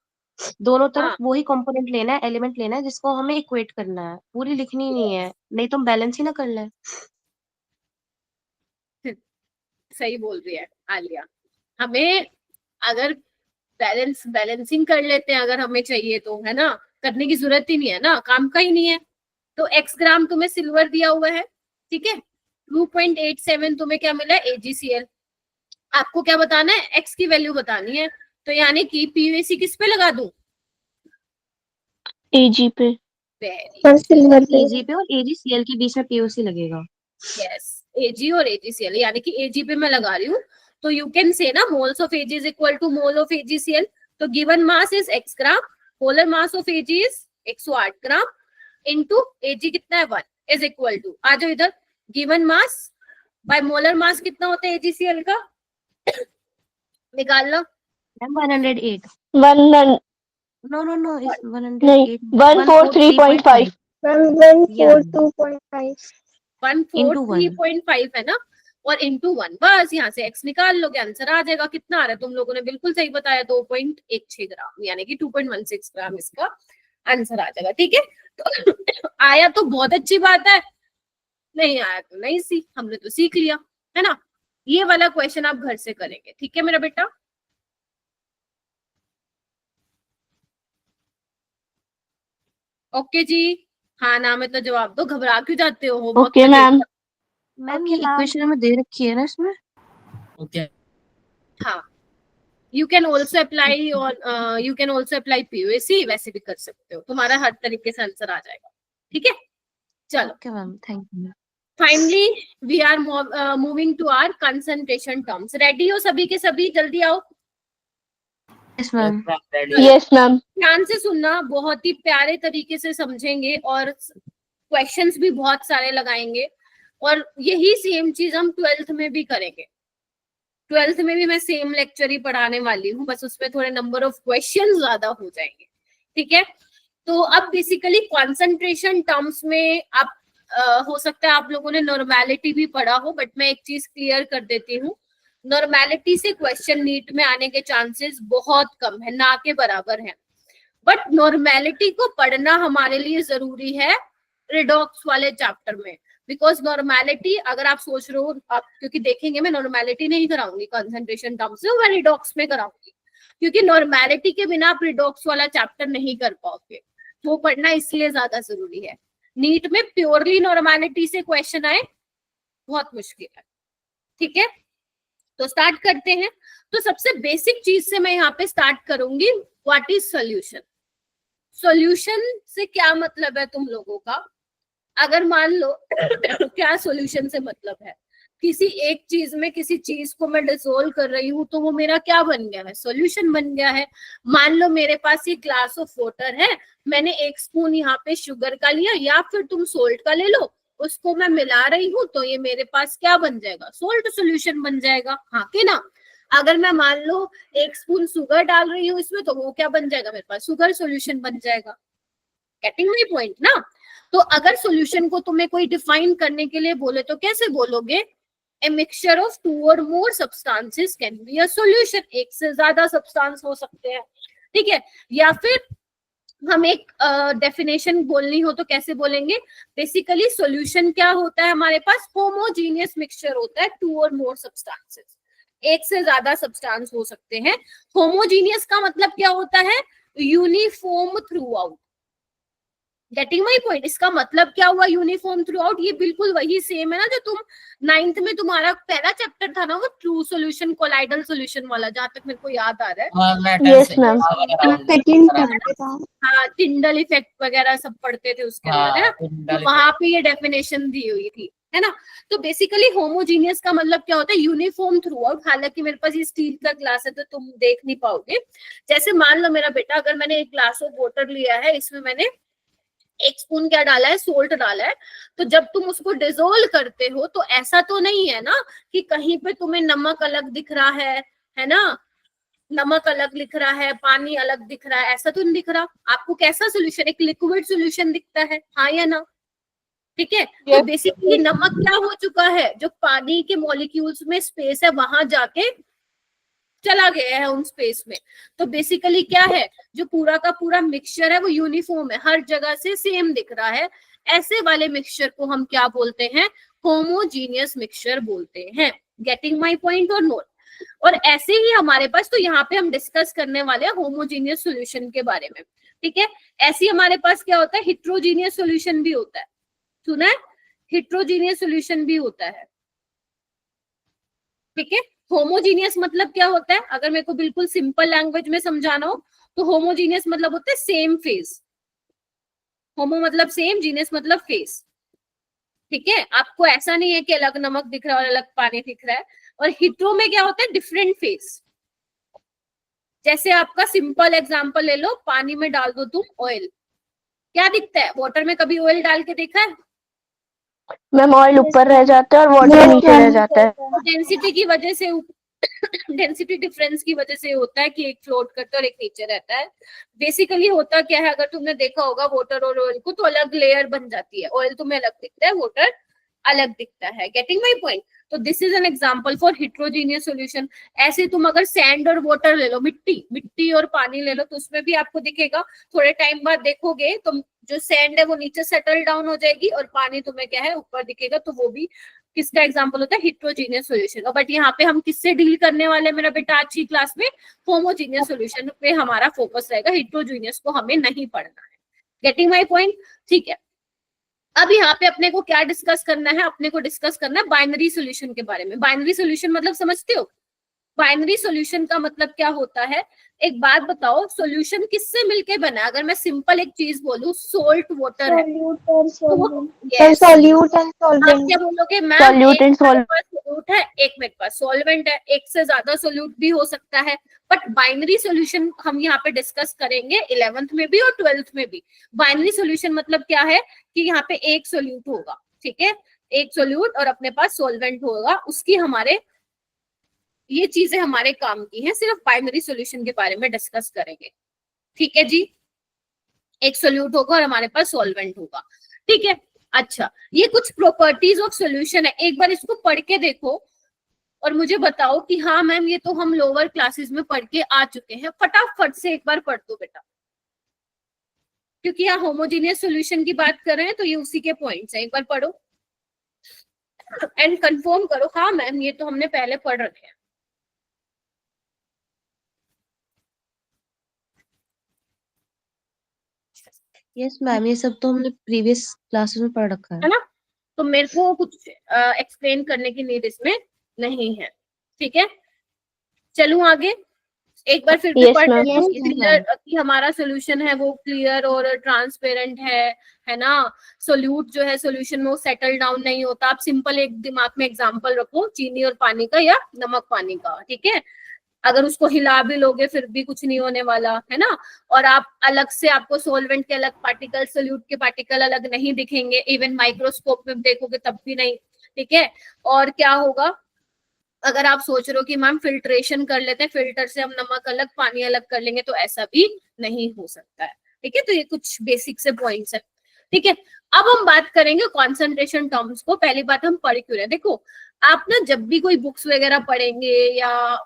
दोनों तरफ हाँ वही कंपोनेंट लेना है, एलिमेंट लेना है जिसको हमें इक्वेट करना है, पूरी लिखनी नहीं है, नहीं तो हम बैलेंस ही ना कर लें। सही बोल रही है आलिया। हमें अगर बैलेंसिंग कर लेते हैं अगर हमें चाहिए तो, है ना, करने की जरूरत ही नहीं है ना, काम का ही नहीं है। तो x ग्राम तुम्हें सिल्वर दिया हुआ है, ठीक है। 2.87 तुम्हें क्या मिला है? AgCl। आपको क्या बताना है? x की वैल्यू बतानी है। तो यानी कि पीयूएसी किस पे लगा दूं? Ag पे। पर सिल्वर पे। Ag पे और AgCl के बीच में POC लगेगा। यस, Ag और AgCl, यानी कि Ag पे मैं लगा रही हूँ। तो यू कैन से ना moles of Ag is equal to mole of AgCl। तो given mass is x gram, molar mass of Ag is 108 gram, into Ag कितना है 1, इज इक्वल टू, आ जाओ इधर, given mass by molar mass कितना होता है AgCl का? निकाल लो। मैम 108 वन नो इस नहीं 108 143.5 142.5 into 1 143.5 है ना, और इंटू 1, बस यहाँ से x निकाल लोगे, आंसर आ जाएगा। कितना आ रहा है? तुम लोगों ने बिल्कुल सही बताया, 2.16 ग्राम, यानी कि 2.16 ग्राम इसका आंसर आ जाएगा। ठीक है, तो आया तो बहुत अच्छी बात है, नहीं आया तो नहीं, हमने तो सीख लिया, है ना। ये वाला क्वेश्चन आप घर से करेंगे, ठीक है मेरा बेटा। ओके जी, हाँ ना में तो जवाब दो, घबरा क्यों जाते हो? होमवर्क ओके में मैम। मैम ये इक्वेशन हमें दे रखी है ना इसमें। ओके हाँ, यू कैन ऑल्सो अप्लाई और you can also apply PUAC, वैसे भी कर सकते हो, तुम्हारा हर तरीके से आंसर आ जाएगा। ठीक है, चलो okay ma'am, thank you. Finally we are moving to our concentration terms. Ready हो सभी के सभी? जल्दी आओ। Yes ma'am. Yes ma'am. ध्यान से सुनना, बहुत ही प्यारे तरीके से समझेंगे और क्वेश्चंस भी बहुत सारे लगाएंगे, और यही सेम चीज हम 12th में भी करेंगे। 12th में भी मैं सेम लेक्चर ही पढ़ाने वाली हूँ, बस उसमें थोड़े नंबर ऑफ क्वेश्चंस ज्यादा हो जाएंगे। ठीक है, तो अब बेसिकली कॉन्सेंट्रेशन टर्म्स में आप हो सकता है आप लोगों ने नॉर्मेलिटी भी पढ़ा हो, बट मैं एक चीज क्लियर कर देती हूँ, नॉर्मेलिटी से क्वेश्चन नीट में आने के चांसेस बहुत कम है, ना के बराबर है। बट नॉर्मेलिटी को पढ़ना हमारे लिए जरूरी है रिडॉक्स वाले चैप्टर में, बिकॉज नॉर्मेलिटी अगर आप सोच रहे हो आप, क्योंकि देखेंगे मैं नॉर्मेलिटी नहीं कराऊंगी कंसंट्रेशन टर्म्स में, मैं रिडॉक्स में कराऊंगी, क्योंकि नॉर्मेलिटी के बिना आप रिडॉक्स वाला चैप्टर नहीं कर पाओगे, वो पढ़ना इसलिए ज्यादा जरूरी है। नीट में प्योरली नॉर्मेलिटी से क्वेश्चन आए बहुत मुश्किल है। ठीक है, तो स्टार्ट करते हैं। तो सबसे बेसिक चीज से मैं यहाँ पे स्टार्ट करूंगी, व्हाट इज सोल्यूशन। सॉल्यूशन से क्या मतलब है तुम लोगों का? अगर मान लो क्या सॉल्यूशन से मतलब है, किसी एक चीज में किसी चीज को मैं डिसोल्व कर रही हूँ तो वो मेरा क्या बन गया है? सॉल्यूशन बन गया है। मान लो मेरे पास ये ग्लास ऑफ वाटर है, मैंने 1 स्पून यहाँ पे शुगर का लिया, या फिर तुम सोल्ट का ले लो, उसको मैं मिला रही हूँ, तो ये मेरे पास क्या बन जाएगा? सोल्ट सॉल्यूशन बन जाएगा, हाँ कि ना। अगर मैं मान लो 1 स्पून शुगर डाल रही हूँ इसमें, तो वो क्या बन जाएगा मेरे पास? शुगर सॉल्यूशन बन जाएगा। गेटिंग माय पॉइंट ना। तो अगर सॉल्यूशन को तुम्हें कोई डिफाइन करने के लिए बोले तो कैसे बोलोगे? ए मिक्सचर ऑफ 2 और मोर substances can be a solution. एक से ज्यादा सब्सटेंस हो सकते हैं, ठीक है। या फिर हम एक डेफिनेशन बोलनी हो तो कैसे बोलेंगे? बेसिकली सॉल्यूशन क्या होता है हमारे पास? होमोजीनियस मिक्सचर होता है 2 और मोर सब्सटेंसेस, एक से ज्यादा सब्सटेंस हो सकते हैं। होमोजीनियस का मतलब क्या होता है? Uniform through out. Getting my point? इसका मतलब क्या हुआ यूनिफॉर्म थ्रू आउट? ये बिल्कुल वही सेम है ना जो तुम 9th में तुम्हारा पहला चैप्टर था ना, वो ट्रू सॉल्यूशन कोलाइडल सॉल्यूशन वाला, जहां तक मेरे को याद आ रहा है। Yes ma'am. सेकंड चैप्टर था। हाँ, टिंडल इफेक्ट वगैरह सब पढ़ते थे उसके अंदर, है ना। तो वहां पे ये डेफिनेशन दी हुई थी, है ना। तो बेसिकली होमोजीनियस का मतलब क्या होता है? Uniform through out. हालांकि मेरे पास ये स्टील का ग्लास है तो तुम देख नहीं पाओगे। जैसे मान लो मेरा बेटा, अगर मैंने एक ग्लास ऑफ वाटर लिया है, इसमें मैंने 1 स्पून क्या डाला है? सोल्ट डाला है। तो जब तुम उसको डिसोल्व करते हो तो ऐसा तो नहीं है ना कि कहीं पे तुम्हें नमक अलग दिख रहा है ना, नमक अलग लिख रहा है, पानी अलग दिख रहा है, ऐसा तो नहीं दिख रहा। आपको कैसा सोल्यूशन? एक लिक्विड सोल्यूशन दिखता है, हाँ या ना? ठीक है, तो बेसिकली नमक क्या हो चुका है? जो पानी के मॉलिक्यूल्स में स्पेस है वहां जाके चला गया है उन स्पेस में। तो बेसिकली क्या है? जो पूरा का पूरा मिक्सचर है वो यूनिफॉर्म है, हर जगह से सेम दिख रहा है। ऐसे वाले मिक्सचर को हम क्या बोलते हैं? होमोजीनियस मिक्सचर बोलते हैं। गेटिंग माय पॉइंट और नोट? और ऐसे ही हमारे पास, तो यहाँ पे हम डिस्कस करने वाले हैं होमोजीनियस सॉल्यूशन के बारे में, ठीक है। ऐसे ही हमारे पास क्या होता है? हिट्रोजीनियस सॉल्यूशन भी होता है, सुना है? हिट्रोजीनियस सॉल्यूशन भी होता है, ठीक है। होमोजीनियस मतलब क्या होता है? अगर मेरे को बिल्कुल सिंपल लैंग्वेज में समझाना हो तो होमोजीनियस मतलब होता है सेम फेज। होमो मतलब सेम, जीनियस मतलब फेज, ठीक है। आपको ऐसा नहीं है कि अलग नमक दिख रहा है और अलग पानी दिख रहा है। और हिट्रो में क्या होता है? Different phase. जैसे आपका सिंपल एग्जांपल ले लो, पानी में डाल दो तुम ऑयल, क्या दिखता है? वाटर में कभी ऑयल डाल के देखा है? मैम ऑयल ऊपर रह जाता है और वाटर नीचे रह जाता है। डेंसिटी की वजह से डेंसिटी डिफरेंस की वजह से होता है कि एक फ्लोट करता है और एक नीचे रहता है। बेसिकली होता क्या है, अगर तुमने देखा होगा वाटर और ऑयल को, तो अलग लेयर बन जाती है। ऑयल तुम्हें अलग दिखता है, वाटर अलग दिखता है। Getting my point? तो this is an example for heterogeneous solution. ऐसे तुम अगर सैंड और वाटर ले लो, मिट्टी और पानी ले लो, तो उसमें भी आपको दिखेगा। थोड़े टाइम बाद देखोगे तो जो सैंड है वो नीचे सेटल डाउन हो जाएगी और पानी तुम्हें क्या है ऊपर दिखेगा। तो वो भी किसका एग्जांपल होता है? हेट्रोजीनियस सॉल्यूशन का। बट यहाँ पे हम किससे डील करने वाले मेरा बेटा आज की क्लास में? होमोजीनियस सॉल्यूशन पे हमारा फोकस रहेगा। हेट्रोजीनियस को हमें नहीं पढ़ना है। Getting my point? ठीक है। अब यहाँ पे अपने को क्या डिस्कस करना है? अपने को डिस्कस करना है बाइनरी सॉल्यूशन के बारे में। बाइनरी सॉल्यूशन मतलब समझते हो? बाइनरी सॉल्यूशन का मतलब क्या होता है? एक बात बताओ, सॉल्यूशन किससे मिलके बना है? अगर मैं सिंपल एक चीज बोलूं, सोल्ट वाटर है, सॉल्यूट और सॉल्वेंट। yes, सॉल्यूट एंड आप सॉल्वेंट। क्या बोलोगे? मैम सॉल्यूट एक एंड मेरे पास सोल्यूट है, एक मेरे पास सॉल्वेंट है, एक से ज्यादा सोल्यूट भी हो सकता है। बट बाइनरी सॉल्यूशन हम यहाँ पे डिस्कस करेंगे 11th में भी और 12th में भी। बाइनरी सॉल्यूशन मतलब क्या है कि यहाँ पे एक सोल्यूट होगा, ठीक है, एक सोल्यूट, और अपने पास सॉल्वेंट होगा। उसकी हमारे ये चीजें हमारे काम की हैं, सिर्फ बाइनरी सॉल्यूशन के बारे में डिस्कस करेंगे। ठीक है जी, एक सोल्यूट होगा और हमारे पास सॉल्वेंट होगा। ठीक है, अच्छा, ये कुछ प्रॉपर्टीज ऑफ सॉल्यूशन है। एक बार इसको पढ़ के देखो और मुझे बताओ कि हाँ मैम ये तो हम लोअर क्लासेस में पढ़ के आ चुके हैं। फटाफट से एक बार पढ़ दो बेटा, क्योंकि यहाँ होमोजीनियस सॉल्यूशन की बात कर रहे हैं तो ये उसी के पॉइंट्स हैं। एक बार पढ़ो एंड कंफर्म करो, हाँ मैम ये तो हमने पहले पढ़ रखे हैं। यस मैम, ये सब तो हमने प्रीवियस क्लासेस में पढ़ रखा है। है ना? तो मेरे को कुछ एक्सप्लेन करने की नीड इसमें नहीं है। ठीक है, चलूं आगे। एक बार फिर भी Yes, पढ़ ma'am. लेते हैं Yes, कि ma'am. clear कि हमारा सोल्यूशन है वो क्लियर और ट्रांसपेरेंट है ना? सोल्यूट जो है सोल्यूशन में वो सेटल डाउन नहीं होता। आप सिंपल एक दिमाग में एग्जांपल रखो, चीनी और पानी का या नमक पानी का। ठीक है, अगर उसको हिला भी लोगे फिर भी कुछ नहीं होने वाला, है ना? और आप अलग से, आपको सॉल्वेंट के अलग पार्टिकल, सोल्यूट के पार्टिकल अलग नहीं दिखेंगे, इवन माइक्रोस्कोप में देखोगे तब भी नहीं। ठीक है, और क्या होगा अगर आप सोच रहे हो कि मैम फिल्ट्रेशन कर लेते हैं, फिल्टर से हम नमक अलग पानी अलग कर लेंगे, तो ऐसा भी नहीं हो सकता है। ठीक है, तो ये कुछ बेसिक से पॉइंट्स है। ठीक है, अब हम बात करेंगे कॉन्सेंट्रेशन टर्म्स को। पहली बात हम पढ़ क्यों रहे हैं? देखो, आप ना जब भी कोई बुक्स वगैरह पढ़ेंगे या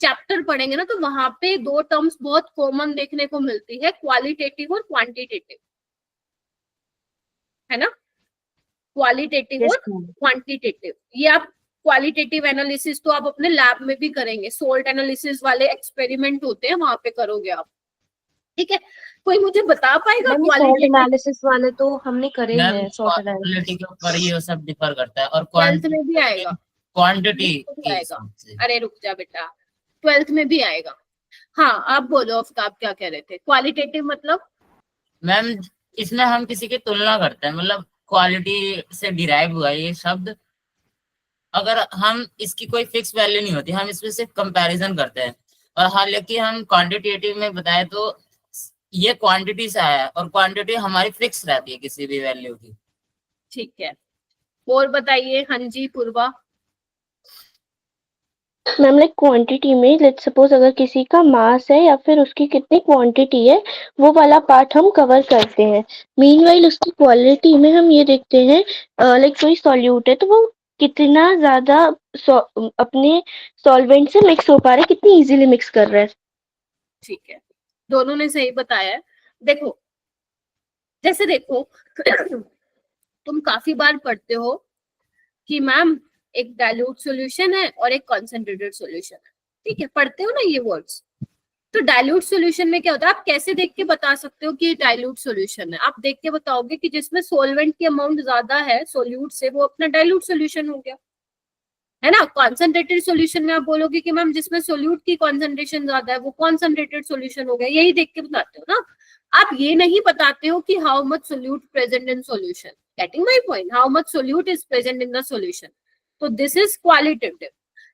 चैप्टर पढ़ेंगे ना, तो वहां पे दो टर्म्स बहुत कॉमन देखने को मिलती है, क्वालिटेटिव और क्वांटिटेटिव, है ना? क्वालिटेटिव Yes, और ma'am. क्वांटिटेटिव। ये आप क्वालिटेटिव एनालिसिस तो आप अपने लैब में भी करेंगे, सोल्ट एनालिसिस वाले एक्सपेरिमेंट होते हैं, वहां पे करोगे आप। ठीक है, कोई मुझे बता पाएगा मैम, ये सॉल्ट क्वालिटेटिव? एनालिसिस वाले तो हमने करे ही मैम हैं। सॉल्ट एनालिसिस क्वालिटी के ऊपर ये सब डिफर करता है और 12th में भी आएगा, क्वांटिटी भी के आएगा। हिसाब से। अरे रुक जा बेटा, 12th में भी आएगा। हाँ, आप बोलो, आप क्या कह रहे थे? क्वालिटेटिव मतलब मैम इसमें हम किसी की तुलना करते हैं, मतलब क्वालिटी से डिराइव हुआ ये शब्द। अगर हम इसकी कोई फिक्स वैल्यू नहीं होती, हम इसमें सिर्फ कंपैरिजन करते हैं। और हालांकि हम क्वांटिटेटिव में बताए तो ये क्वांटिटी से आया है और क्वांटिटी हमारी फिक्स रहती है किसी भी वैल्यू की। ठीक है, और बताइए। हाँ जी पूर्वा। मैम लाइक क्वांटिटी में लेट्स सपोज अगर किसी का मास है या फिर उसकी कितनी क्वांटिटी है, वो वाला पार्ट हम कवर करते हैं। मीनवाइल उसकी क्वालिटी में हम ये देखते हैं लाइक कोई सॉल्यूट है तो वो कितना ज्यादा अपने सॉल्वेंट से मिक्स हो पा रहा है, कितनी इजीली मिक्स कर रहा है। ठीक है, दोनों ने सही बताया है। देखो, जैसे देखो तुम काफी बार पढ़ते हो कि मैम एक डाइल्यूट सॉल्यूशन है और एक कॉन्सेंट्रेटेड सॉल्यूशन है। ठीक है, पढ़ते हो ना ये वर्ड्स? तो डाइल्यूट सॉल्यूशन में क्या होता है? आप कैसे देख के बता सकते हो कि ये डाइल्यूट सॉल्यूशन है? आप देख के बताओगे कि जिसमें सॉल्वेंट की अमाउंट ज्यादा है सोल्यूट से, वो अपना डाइल्यूट सॉल्यूशन हो गया, है ना? कॉन्सेंट्रेटेड सॉल्यूशन में आप बोलोगे कि मैम जिसमें सोल्यूट की कॉन्सेंट्रेशन ज्यादा है वो कॉन्सेंट्रेटेड सॉल्यूशन हो गया। यही देख के बताते हो ना आप। ये नहीं बताते हो कि how much solute present in solution. Getting my point? How much solute is present in the solution. तो दिस इज क्वालिटेटिव।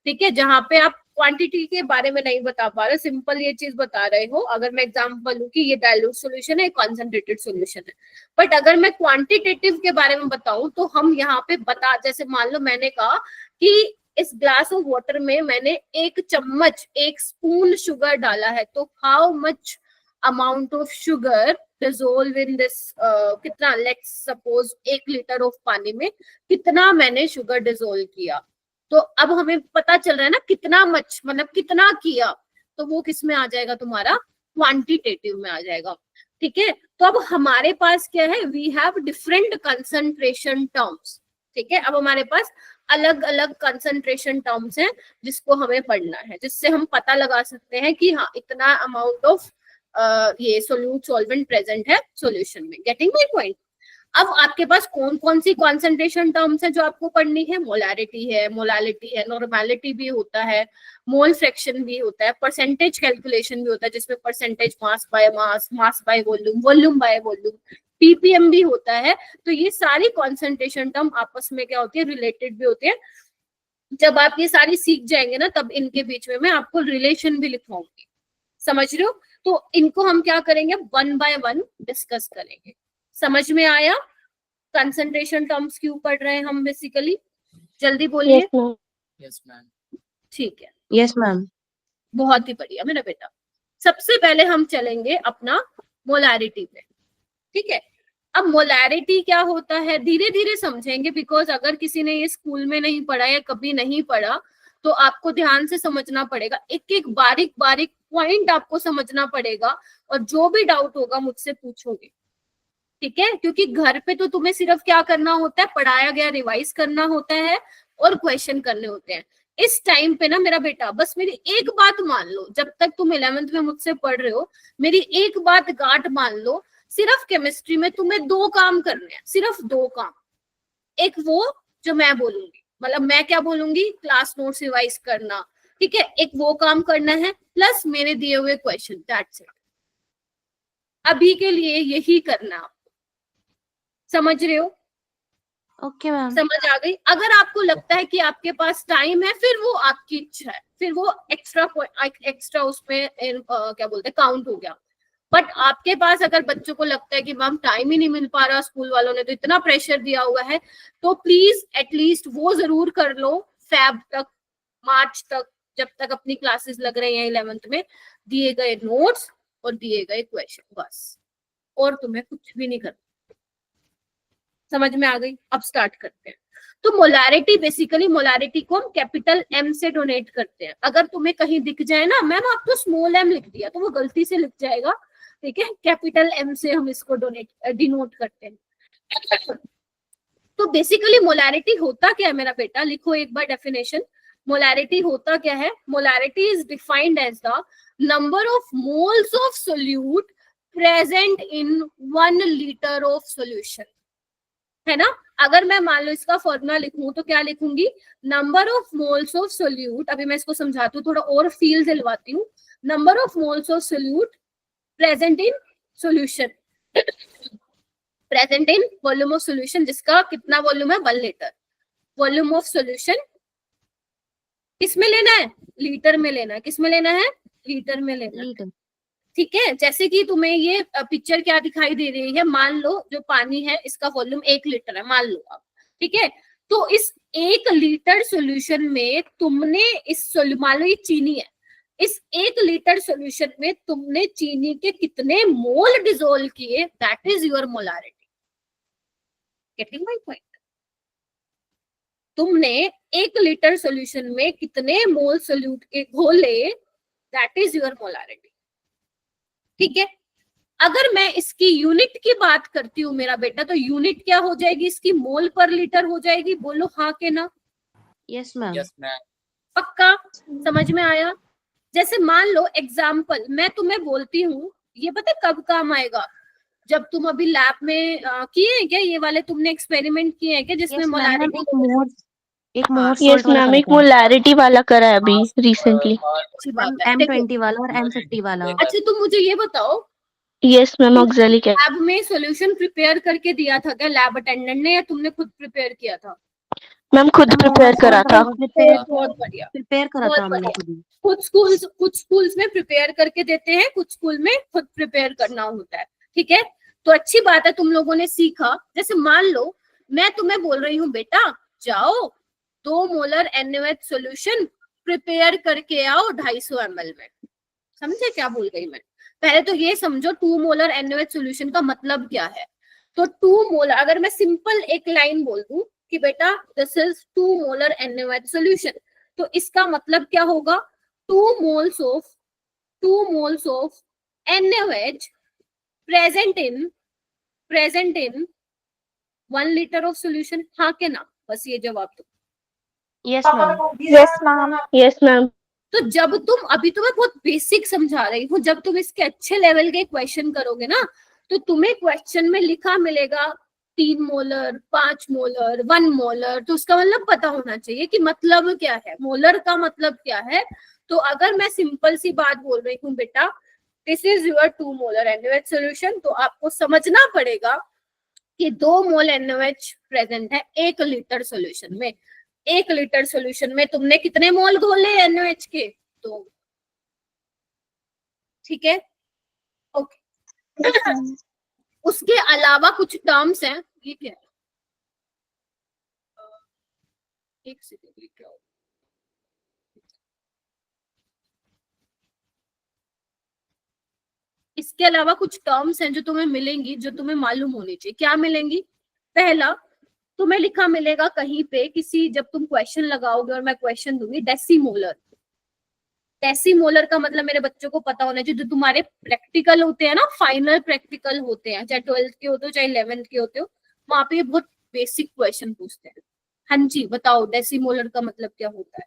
ठीक है, जहां पे आप क्वांटिटी के बारे में नहीं बता पा रहे, सिंपल ये चीज बता रहे हो। अगर मैं एग्जांपल लूं कि ये डाइल्यूट सॉल्यूशन है, कॉन्सेंट्रेटेड सॉल्यूशन है, बट अगर मैं क्वांटिटेटिव के बारे में बताऊं तो हम यहाँ पे बता, जैसे मान लो मैंने कहा कि इस ग्लास ऑफ वाटर में मैंने 1 चम्मच 1 स्पून शुगर डाला है, तो how much amount of sugar dissolve in this, कितना, लेट्स सपोज 1 लीटर ऑफ पानी में कितना मैंने शुगर डिसोल्व किया। तो अब हमें पता चल रहा है ना कितना मच, मतलब कितना किया, तो वो किस में आ जाएगा, तुम्हारा क्वांटिटेटिव में आ जाएगा। ठीक है, तो अब हमारे पास क्या है, we have different concentration terms. ठीक है, अब हमारे पास अलग अलग कंसंट्रेशन टर्म्स हैं जिसको हमें पढ़ना है, जिससे हम पता लगा सकते हैं कि हाँ इतना अमाउंट ऑफ ये सोल्यूट सॉल्वेंट प्रेजेंट है सॉल्यूशन में। Getting my point. अब आपके पास कौन कौन सी कॉन्सेंट्रेशन टर्म्स है जो आपको पढ़नी है, मोलारिटी है, मोलालिटी है, नॉर्मेलिटी भी होता है, मोल फ्रैक्शन भी होता है, परसेंटेज कैलकुलेशन भी होता है जिसमें percentage mass by mass, mass by volume, volume by volume, ppm भी होता है। तो ये सारी कॉन्सेंट्रेशन टर्म आपस में क्या होती है, रिलेटेड भी होती है। जब आप ये सारी सीख जाएंगे ना, तब इनके बीच में मैं आपको रिलेशन भी लिखवाऊंगी, समझ रहे हो। तो इनको हम क्या करेंगे, 1 बाय 1 डिस्कस करेंगे। समझ में आया कंसंट्रेशन टर्म्स क्यों पढ़ रहे हैं हम बेसिकली? जल्दी बोलिए। Yes ma'am. Yes ma'am. ठीक है, यस मैम। बहुत ही बढ़िया मेरा बेटा। सबसे पहले हम चलेंगे अपना मोलारिटी पे। ठीक है, अब मोलारिटी क्या होता है धीरे धीरे समझेंगे, बिकॉज अगर किसी ने ये स्कूल में नहीं पढ़ा या कभी नहीं पढ़ा तो आपको ध्यान से समझना पड़ेगा, एक एक बारीक बारीक पॉइंट आपको समझना पड़ेगा, और जो भी डाउट होगा मुझसे पूछोगे। ठीक है, क्योंकि घर पे तो तुम्हें सिर्फ क्या करना होता है, पढ़ाया गया रिवाइज करना होता है और क्वेश्चन करने होते हैं। इस टाइम पे ना मेरा बेटा बस मेरी एक बात मान लो, जब तक तुम 11th में मुझसे पढ़ रहे हो, मेरी एक बात गांठ मान लो, सिर्फ केमिस्ट्री में तुम्हें 2 काम करने हैं, सिर्फ 2 काम। एक वो जो मैं बोलूंगी, मतलब मैं क्या बोलूंगी, क्लास नोट्स रिवाइज करना, ठीक है, एक वो काम करना है, प्लस मेरे दिए हुए क्वेश्चन, दैट्स इट। अभी के लिए यही करना, आप समझ रहे हो? Okay ma'am. समझ आ गई? अगर आपको लगता है कि आपके पास टाइम है, फिर वो आपकी इच्छा है, फिर वो एक्स्ट्रा उसमें क्या बोलते हैं, काउंट हो गया। बट आपके पास अगर बच्चों को लगता है कि मैम टाइम ही नहीं मिल पा रहा, स्कूल वालों ने तो इतना प्रेशर दिया हुआ है, तो प्लीज एटलीस्ट वो जरूर कर लो फेब तक, मार्च तक, जब तक अपनी क्लासेस लग रही हैं 11th में, दिए गए नोट्स और दिए गए क्वेश्चन, बस, और तुम्हें कुछ भी नहीं करना। समझ में आ गई? अब स्टार्ट करते हैं। तो मोलारिटी, बेसिकली मोलारिटी को हम कैपिटल एम से डोनेट करते हैं। अगर तुम्हें कहीं दिख जाए ना, मैम आप तो स्मॉल एम लिख दिया, तो वो गलती से लिख जाएगा, ठीक है, कैपिटल एम से हम इसको डिनोट करते हैं। तो बेसिकली मोलारिटी होता क्या है मेरा बेटा, लिखो एक बार डेफिनेशन। मोलारिटी होता क्या है? Molarity is defined as the number of moles of solute present in 1 litre of solution, है ना। अगर मैं मान लो इसका फॉर्मूला लिखूं तो क्या लिखूंगी, number of moles of solute, अभी मैं इसको समझाती हूँ, थोड़ा और फील दिलवाती हूँ। Number of moles of solute present in solution, present in volume of solution, जिसका कितना वॉल्यूम है, 1 लीटर। वॉल्यूम ऑफ सोल्यूशन किसमें लेना है, लीटर में लेना है। किसमें लेना है, लीटर में लेना है। लीटर। ठीक है, जैसे कि तुम्हें ये पिक्चर क्या दिखाई दे रही है, मान लो जो पानी है इसका वॉल्यूम 1 लीटर है, मान लो आप, ठीक है। तो इस 1 लीटर सॉल्यूशन में तुमने मान लो ये चीनी है, इस 1 लीटर सॉल्यूशन में तुमने चीनी के कितने मोल डिसोल्व किए, that is your molarity. Getting my point? तुमने 1 लीटर सॉल्यूशन में कितने मोल सोल्यूट के घोले, दैट इज योर मोलारिटी। ठीक है, अगर मैं इसकी यूनिट की बात करती हूँ मेरा बेटा, तो यूनिट क्या हो जाएगी इसकी, मोल पर लीटर हो जाएगी। बोलो हाँ के ना? Yes ma'am. Yes ma'am. पक्का समझ में आया? जैसे मान लो एग्जाम्पल मैं तुम्हें बोलती हूँ, ये पता कब काम आएगा, जब तुम अभी लैब में किए हैं क्या ये वाले, तुमने एक्सपेरिमेंट किए हैं क्या जिसमें मोलारिटी, एक मोर यस मैम, एक मोलारिटी वाला करा है अभी रिसेंटली। अच्छी बात है। देखो, M20 वाला और M50 वाला। अच्छा तुम मुझे ये बताओ, यस मैम, ऑक्सैलिक है। लैब में सॉल्यूशन प्रिपेयर करके दिया था क्या लैब अटेंडेंट ने, या तुमने खुद प्रिपेयर किया था? मैम खुद प्रिपेयर करा था। बहुत बढ़िया, प्रिपेयर करा बहुत था हमने बढ़िया। खुद ही। कुछ स्कूल्स में प्रिपेयर करके देते हैं, कुछ स्कूल में खुद प्रिपेयर करना होता है। ठीक है, तो अच्छी बात है तुम लोगों ने सीखा। जैसे मान लो मैं तुम्हें बोल रही हूँ बेटा जाओ 2 मोलर NaOH सॉल्यूशन प्रिपेयर करके आओ 250 ml में। समझे क्या बोल गई मैं? पहले तो ये समझो 2 मोलर NaOH सॉल्यूशन का मतलब क्या है। तो 2 मोलर, अगर मैं सिंपल एक लाइन बोल दूं कि बेटा this is 2 molar NaOH solution, तो इसका मतलब क्या होगा? 2 moles of NaOH present in 1 liter of solution। हाँ के ना? बस ये जवाब दो। Yes ma'am. Yes ma'am. Yes ma'am. तो जब तुम, अभी तो मैं बहुत बेसिक समझा रही हूँ, जब तुम इसके अच्छे लेवल के क्वेश्चन करोगे ना, तो तुम्हें क्वेश्चन में लिखा मिलेगा 3 मोलर, 5 मोलर, 1 मोलर, तो उसका मतलब पता होना चाहिए कि मतलब क्या है, मोलर का मतलब क्या है। तो अगर मैं सिंपल सी बात बोल रही हूँ बेटा this is your 2 molar NaOH solution, तो आपको समझना पड़ेगा कि 2 मोल NaOH प्रेजेंट है 1 लीटर सॉल्यूशन में। 1 लीटर सॉल्यूशन में तुमने कितने मोल घोले NaOH के? 2। ठीक है, ओके। उसके अलावा कुछ टर्म्स हैं, ये क्या है? एक सेकंड, क्या हो? इसके अलावा कुछ टर्म्स हैं जो तुम्हें मिलेंगी, जो तुम्हें मालूम होनी चाहिए। क्या मिलेंगी? पहला, तुम्हें लिखा मिलेगा कहीं पे किसी, जब तुम क्वेश्चन लगाओगे और मैं क्वेश्चन दूंगी, डेसीमोलर। डेसीमोलर का मतलब मेरे बच्चों को पता होना चाहिए। जो तुम्हारे प्रैक्टिकल होते हैं ना, फाइनल प्रैक्टिकल होते हैं, चाहे 12th के होते हो चाहे 11th के होते हो, वहां पे बहुत बेसिक क्वेश्चन पूछते हैं। हाँ जी बताओ डेसीमोलर का मतलब क्या होता है?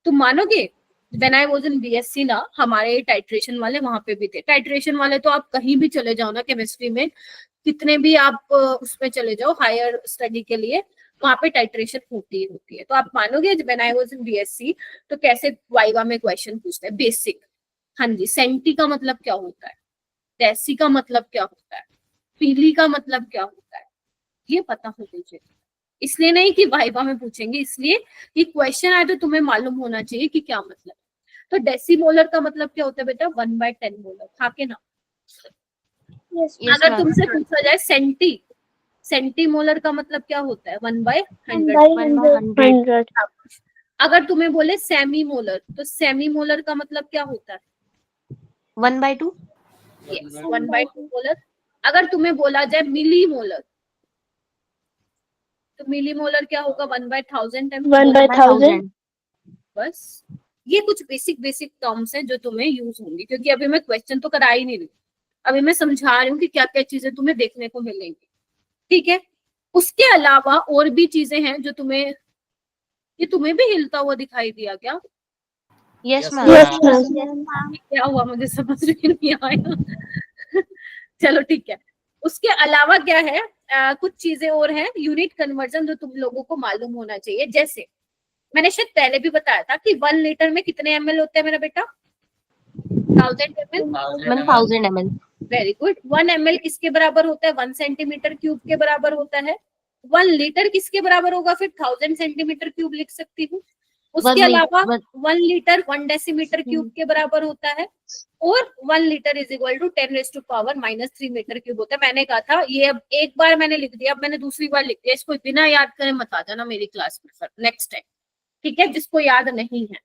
तुम मानोगे when I was in BSc ना, हमारे टाइट्रेशन वाले वहां पे भी थे। टाइट्रेशन वाले तो आप कहीं भी चले जाओ ना केमिस्ट्री में, कितने भी आप उसमें चले जाओ हायर स्टडी के लिए, वहां पे टाइट्रेशन होती है। तो आप मानोगे when I was in BSc तो कैसे वाइवा में क्वेश्चन पूछते हैं बेसिक। हाँ जी, सेंटी का मतलब क्या होता है, डेसी का मतलब क्या होता है, पीली का मतलब क्या होता है, ये पता होना चाहिए। इसलिए नहीं कि वाइवा में पूछेंगे, इसलिए कि क्वेश्चन आए तो तुम्हें मालूम होना चाहिए कि क्या मतलब। तो डेसीमोलर का मतलब क्या होता है बेटा? 1/10 मोलर। था के ना? यस अगर तुमसे पूछा जाए सेंटीमोलर का मतलब क्या होता है? 1/100। 1/100। 100। अगर तुम्हें बोले सेमी मोलर, तो सेमी मोलर का मतलब क्या होता है? 1/2। 1/2 मोलर। अगर तुम्हें बोला जाए मिली मोलर, तो मिली मोलर क्या होगा? 1/1000 1/1000। बस ये कुछ बेसिक टर्म्स हैं जो तुम्हें यूज होंगी, क्योंकि अभी मैं क्वेश्चन तो करा ही नहीं रही, अभी मैं समझा रही हूँ कि क्या क्या चीजें तुम्हें देखने को मिलेंगी। ठीक है, उसके अलावा और भी चीजें हैं जो तुम्हें, ये तुम्हें भी हिलता हुआ दिखाई दिया क्या? Yes Yes, ma'am. Yes ma'am. क्या हुआ मुझे समझ में नहीं आया। चलो ठीक है, उसके अलावा क्या है, कुछ चीजें और हैं यूनिट कन्वर्जन जो तुम लोगों को मालूम होना चाहिए। जैसे मैंने शायद पहले भी बताया था कि 1 लीटर में कितने ml होते हैं मेरा बेटा? 1000 ml। 1000 ml। Very good. 1 ml किसके बराबर होता है? 1 सेंटीमीटर क्यूब के बराबर होता है। 1 लीटर किसके बराबर होगा? फिर 1000 सेंटीमीटर क्यूब लिख सकती हूँ। उसके अलावा 1 लीटर 1 डेसीमीटर क्यूब के बराबर होता है, और 1 litre is equal to 10⁻³ metre cube होता है। मैंने कहा था ये, अब एक बार मैंने लिख दिया, अब मैंने दूसरी बार लिख दिया, इसको बिना याद करे मत आ जाना मेरी क्लास में सर नेक्स्ट टाइम। ठीक है, जिसको याद नहीं है।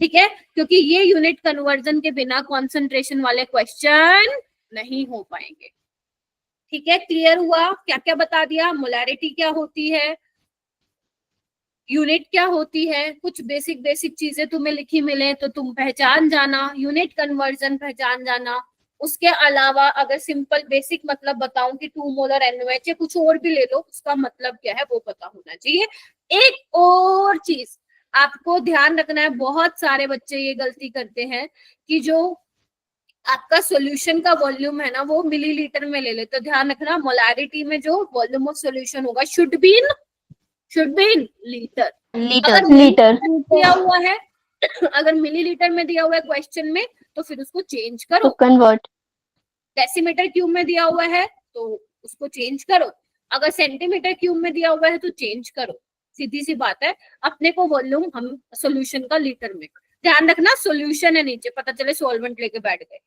ठीक है, क्योंकि ये यूनिट कन्वर्जन के बिना कॉन्सेंट्रेशन वाले क्वेश्चन नहीं हो पाएंगे। ठीक है, क्लियर हुआ? क्या क्या बता दिया? मोलैरिटी क्या होती है, यूनिट क्या होती है, कुछ बेसिक चीजें तुम्हें लिखी मिले तो तुम पहचान जाना, यूनिट कन्वर्जन पहचान जाना। उसके अलावा अगर सिंपल बेसिक मतलब बताऊं कि 2 मोलर NaOH या कुछ और भी ले लो, उसका मतलब क्या है वो पता होना चाहिए। एक और चीज आपको ध्यान रखना है, बहुत सारे बच्चे ये गलती करते हैं कि जो आपका सॉल्यूशन का वॉल्यूम है ना वो मिलीलीटर में ले लेते। तो ध्यान रखना, मोलैरिटी में जो वॉल्यूम ऑफ सॉल्यूशन होगा शुड बी इन लीटर। अगर लीटर। दिया हुआ है अगर मिलीलीटर में दिया हुआ है क्वेश्चन में, तो फिर उसको चेंज तो करो। कन्वर्ट। डेसीमीटर क्यूब में दिया हुआ है तो उसको चेंज करो। अगर सेंटीमीटर क्यूब में दिया हुआ है तो चेंज करो। सीधी सी बात है। अपने को वॉल्यूम हम सॉल्यूशन का लीटर में, ध्यान रखना सॉल्यूशन है नीचे, पता चले सॉल्वेंट लेके बैठ गए।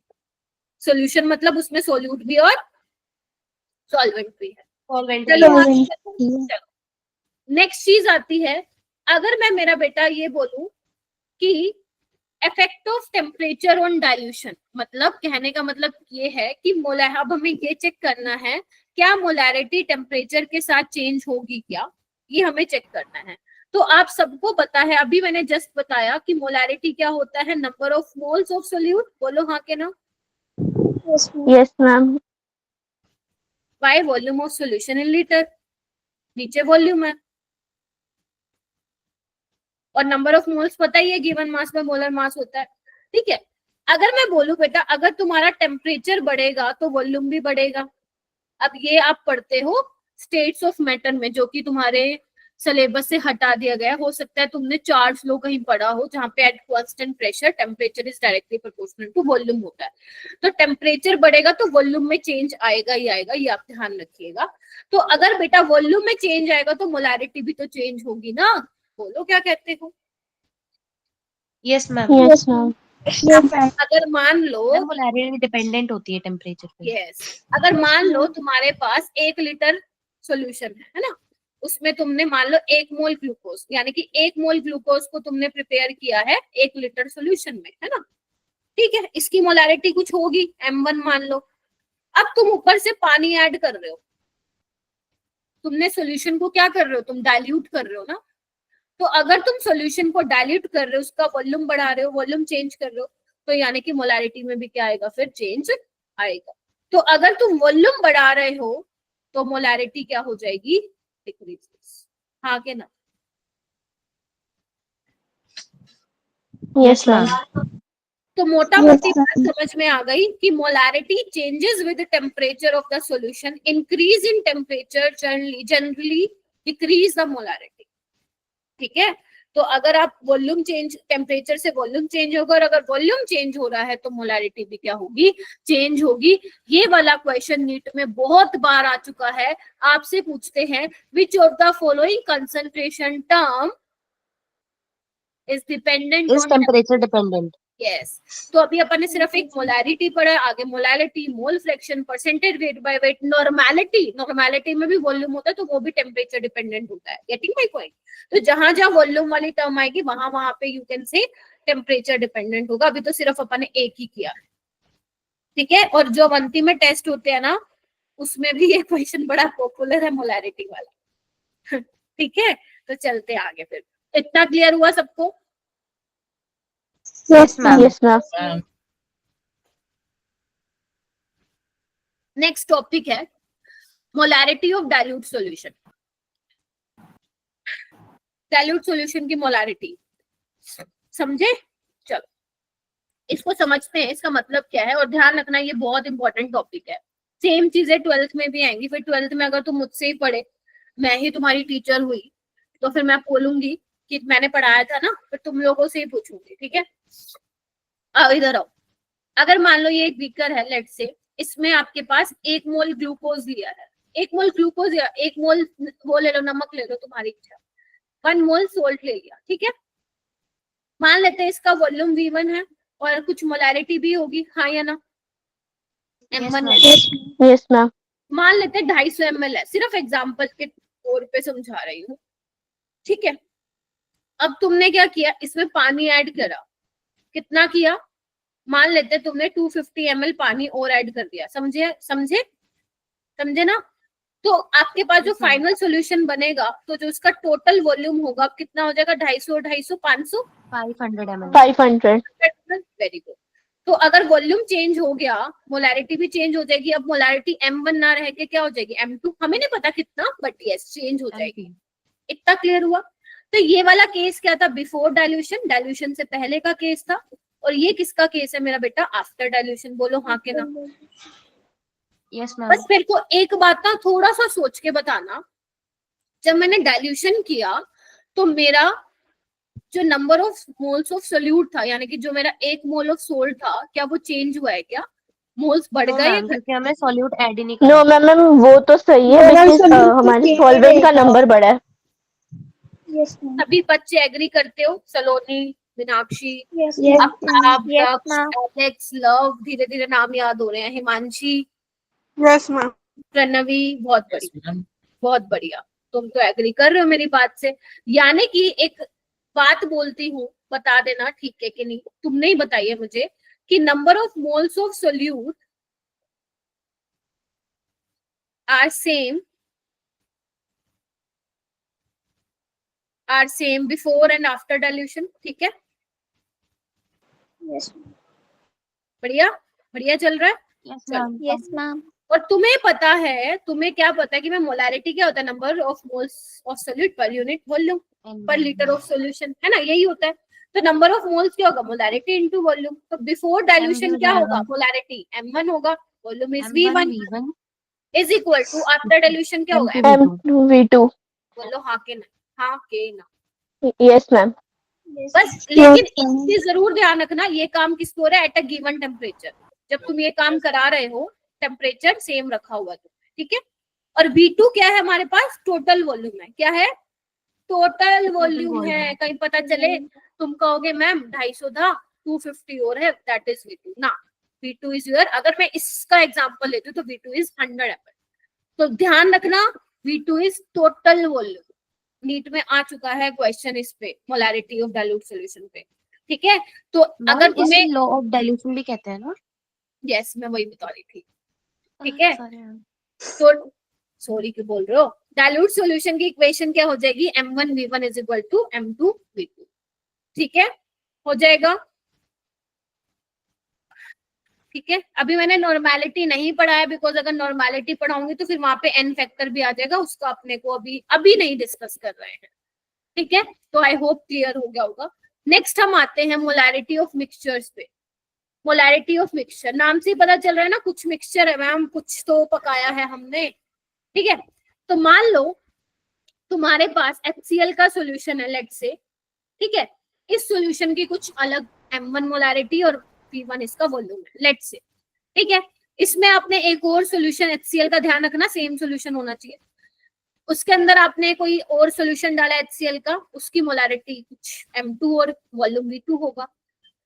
सॉल्यूशन मतलब उसमें सोल्यूट भी और सॉल्वेंट भी है। सॉल्वेंट चलो नेक्स्ट चीज आती है, अगर मैं मेरा बेटा ये बोलूं कि effect of temperature on dilution, मतलब कहने का मतलब ये है कि अब हमें ये चेक करना है क्या मोलैरिटी टेम्परेचर के साथ चेंज होगी क्या, ये हमें चेक करना है। तो आप सबको पता है, अभी मैंने जस्ट बताया कि मोलैरिटी क्या होता है, number of moles of solute. बोलो हाँ के ना। Yes ma'am. By volume of solution in litre, नीचे वॉल्यूम है और नंबर ऑफ मोल्स पता ही है, गिवन मास में मोलर मास होता है। ठीक है, अगर मैं बोलूं बेटा अगर तुम्हारा टेम्परेचर बढ़ेगा तो वॉल्यूम भी बढ़ेगा। अब ये आप पढ़ते हो स्टेट्स ऑफ मैटर में, जो कि तुम्हारे सिलेबस से हटा दिया गया। हो सकता है तुमने चार्ल्स लॉ कहीं पढ़ा हो, जहां पे at constant pressure temperature is directly proportional to volume होता है। तो टेम्परेचर बढ़ेगा तो वॉल्यूम में चेंज आएगा ही आएगा, ये आप ध्यान रखिएगा। तो अगर बेटा वॉल्यूम में चेंज आएगा तो मोलैरिटी भी तो चेंज होगी ना। बोलो क्या कहते हो। Yes ma'am. Yes ma'am. अगर मान लो मोलैरिटी डिपेंडेंट होती है टेम्परेचर पे। यस, अगर मान लो तुम्हारे पास 1 लीटर सॉल्यूशन है ना, उसमें तुमने मान लो 1 मोल ग्लूकोज, यानी कि 1 मोल ग्लूकोज को तुमने प्रिपेयर किया है 1 लीटर सॉल्यूशन में, है ना। ठीक है, इसकी मोलैरिटी कुछ होगी M1 मान लो। अब तुम ऊपर से पानी ऐड कर रहे हो, तुमने सॉल्यूशन को क्या कर रहे हो, तुम डाइल्यूट कर रहे हो ना। तो अगर तुम सॉल्यूशन को डाइल्यूट कर रहे हो, उसका वॉल्यूम बढ़ा रहे हो, वॉल्यूम चेंज कर रहे हो, तो यानी कि मोलैरिटी में भी क्या आएगा, फिर चेंज आएगा। तो अगर तुम वॉल्यूम बढ़ा रहे हो तो मोलैरिटी क्या हो जाएगी, डिक्रीज। हाँ के ना। Yes ma'am. तो मोटा मोटी बात समझ में आ गई कि molarity changes with temperature of the solution, increase in temperature generally decrease the molarity. ठीक है, तो अगर आप वॉल्यूम चेंज, टेम्परेचर से वॉल्यूम चेंज होगा, और अगर वॉल्यूम चेंज हो रहा है तो मोलैरिटी भी क्या होगी, चेंज होगी। ये वाला क्वेश्चन नीट में बहुत बार आ चुका है। आपसे पूछते हैं which of the following concentration term is dependent is on temperature dependent. Yes. तो अभी अपन ने सिर्फ एक मोलैरिटी पढ़ा है, आगे molarity, mole fraction, percentage weight by weight, normality. Normality में भी वॉल्यूम होता है तो वो भी टेम्परेचर डिपेंडेंट होता है। Getting my point. तो जहां जहां वॉल्यूम वाली टर्म आएगी वहां वहां पे यू कैन से टेम्परेचर डिपेंडेंट होगा। अभी तो सिर्फ अपन ने एक ही किया है। ठीक है, और जो अंतिम में टेस्ट होते हैं ना, उसमें भी ये क्वेश्चन बड़ा पॉपुलर है मोलैरिटी वाला। ठीक है, तो चलते आगे फिर। इतना क्लियर हुआ सबको। Yes ma'am. Yes ma'am. Next topic है molarity of dilute solution. Dilute solution की मोलैरिटी समझे। चलो इसको समझते हैं, इसका मतलब क्या है। और ध्यान रखना ये बहुत इंपॉर्टेंट टॉपिक है। सेम चीजें 12th में भी आएंगी। फिर 12th में अगर तुम मुझसे ही पढ़े, मैं ही तुम्हारी टीचर हुई, तो फिर मैं बोलूंगी कि मैंने पढ़ाया था ना, फिर तुम लोगों से ही पूछूंगी। ठीक है, आओ इधर आओ। अगर मान लो ये एक बीकर है, लेट से, इसमें आपके पास 1 मोल ग्लूकोज लिया है, 1 मोल ग्लूकोज या 1 मोल वो ले लो, नमक ले लो, तुम्हारी इच्छा। 1 मोल सोल्ट ले लिया। ठीक है, मान लेते हैं इसका वॉल्यूम V1 है और कुछ मोलैरिटी भी होगी, हाँ या ना। M1 yes ma'am. मान लेते हैं 250 ml है, सिर्फ एग्जांपल के तौर पे समझा रही हूँ। ठीक है, अब तुमने क्या किया, इसमें पानी ऐड करा। कितना किया, मान लेते तुमने 250 ml पानी और ऐड कर दिया। समझे समझे समझे ना। तो आपके पास जो फाइनल सॉल्यूशन बनेगा, तो जो उसका टोटल वॉल्यूम होगा कितना हो जाएगा, 250 और 250 500 500 ml। 500। Very good. तो अगर वॉल्यूम चेंज हो गया, मोलैरिटी भी चेंज हो जाएगी। अब मोलैरिटी M1 ना रह के क्या हो जाएगी, M2। हमें नहीं पता कितना, बट यस चेंज हो जाएगी। इतना क्लियर हुआ। तो ये वाला केस क्या था, बिफोर डाइल्यूशन, डाइल्यूशन से पहले का केस था। और ये किसका केस है मेरा बेटा, आफ्टर डाइल्यूशन। बोलो हाँ के ना। Yes ma'am. बस मेरे को एक बात ना थोड़ा सा सोच के बताना, जब मैंने डाइल्यूशन किया तो मेरा जो number of moles of solute था, यानी कि जो मेरा 1 मोल ऑफ सोल्ट था, क्या वो चेंज हुआ है, क्या मोल्स बढ़ गए या क्योंकि हमें सॉल्यूट ऐड ही नहीं नो करना। मैम, वो तो सही है, बिकॉज़ हमारी सॉल्वेंट का नंबर बढ़ा है। Yes, ma'am. सभी बच्चे एग्री करते हो? Saloni, Meenakshi, Yes, Yes, Aftab, yes, Daksh, ma'am. Alex, Luv, धीरे धीरे नाम याद हो रहे हैं, हिमांशी, Yes, ma'am. प्रणवी, बहुत यस बढ़िया, मैम। बहुत बढ़िया। तुम तो एग्री कर रहे हो मेरी बात से। यानी कि एक बात बोलती हूँ, बता देना ठीक है कि नहीं। तुमने ही बताइए मुझे कि number of moles of solute are same before and after dilution. ठीक है, yes, ma'am. बढ़िया बढ़िया चल रहा है। यस चलो। मैम। Yes, ma'am. और तुम्हें पता है, तुम्हें क्या पता है कि मैं मोलैरिटी क्या होता है? Number of moles of solute per unit volume पर लीटर ऑफ सॉल्यूशन, है ना, यही होता है। तो नंबर ऑफ मोल्स क्या होगा? Molarity into volume. तो बिफोर डाइल्यूशन क्या होगा? मोलैरिटी m1 होगा, volume is v1 is equal to after dilution क्या होगा? M2V2. बोलो हाँ के ना, हाँ के ना। Yes, ma'am. Yes, बस ma'am. लेकिन Yes, ma'am. एक चीज जरूर ध्यान रखना, ये काम किसको हो रहा है? At a given temperature. जब तुम ये काम करा रहे हो, टेम्परेचर सेम रखा हुआ है, ठीक है। और V2 क्या है हमारे पास? टोटल वॉल्यूम है। क्या है? टोटल वॉल्यूम है। कहीं पता चले तुम कहोगे मैम 250 था, 250 और है, दैट इज V2 ना। V2 इज योर, अगर मैं इसका एग्जांपल लेती हूँ तो V2 इज 100 ml। तो ध्यान रखना, V2 is total volume. NEET में आ चुका है क्वेश्चन इस पे, मोलैरिटी ऑफ डाइल्यूट सॉल्यूशन पे, ठीक है। तो अगर तुम्हें लॉ ऑफ डाइल्यूशन भी कहते हैं ना? यस, मैं वही बता रही थी, ठीक है। Sorry, ma'am. तो सॉरी क्यों बोल रहे हो? डाइल्यूट सॉल्यूशन की इक्वेशन क्या हो जाएगी? m1v1 is equal to m2v2, ठीक है, हो जाएगा, ठीक है। अभी मैंने नॉर्मेलिटी नहीं पढ़ाया, बिकॉज अगर नॉर्मेलिटी पढ़ाऊंगी तो फिर वहां पे n फैक्टर भी आ जाएगा, उसका अपने को अभी नहीं डिस्कस कर रहे हैं, ठीक है। तो आई होप क्लियर हो गया होगा। नेक्स्ट हम आते हैं मोलैरिटी ऑफ मिक्सचर्स पे। मोलैरिटी ऑफ मिक्सचर, नाम से ही पता चल रहा है ना, कुछ मिक्सचर है मैम, कुछ तो पकाया है हमने, ठीक है। तो मान लो तुम्हारे पास HCl का सॉल्यूशन है, लेट से, ठीक है। इस सॉल्यूशन की कुछ अलग m1 मोलैरिटी और p1 इसका वॉल्यूम है, लेट से, ठीक है। इसमें आपने एक और सॉल्यूशन HCl का, ध्यान रखना सेम सॉल्यूशन होना चाहिए, उसके अंदर आपने कोई और सॉल्यूशन डाला HCl का, उसकी मोलैरिटी कुछ m2 और वॉल्यूम v2 होगा।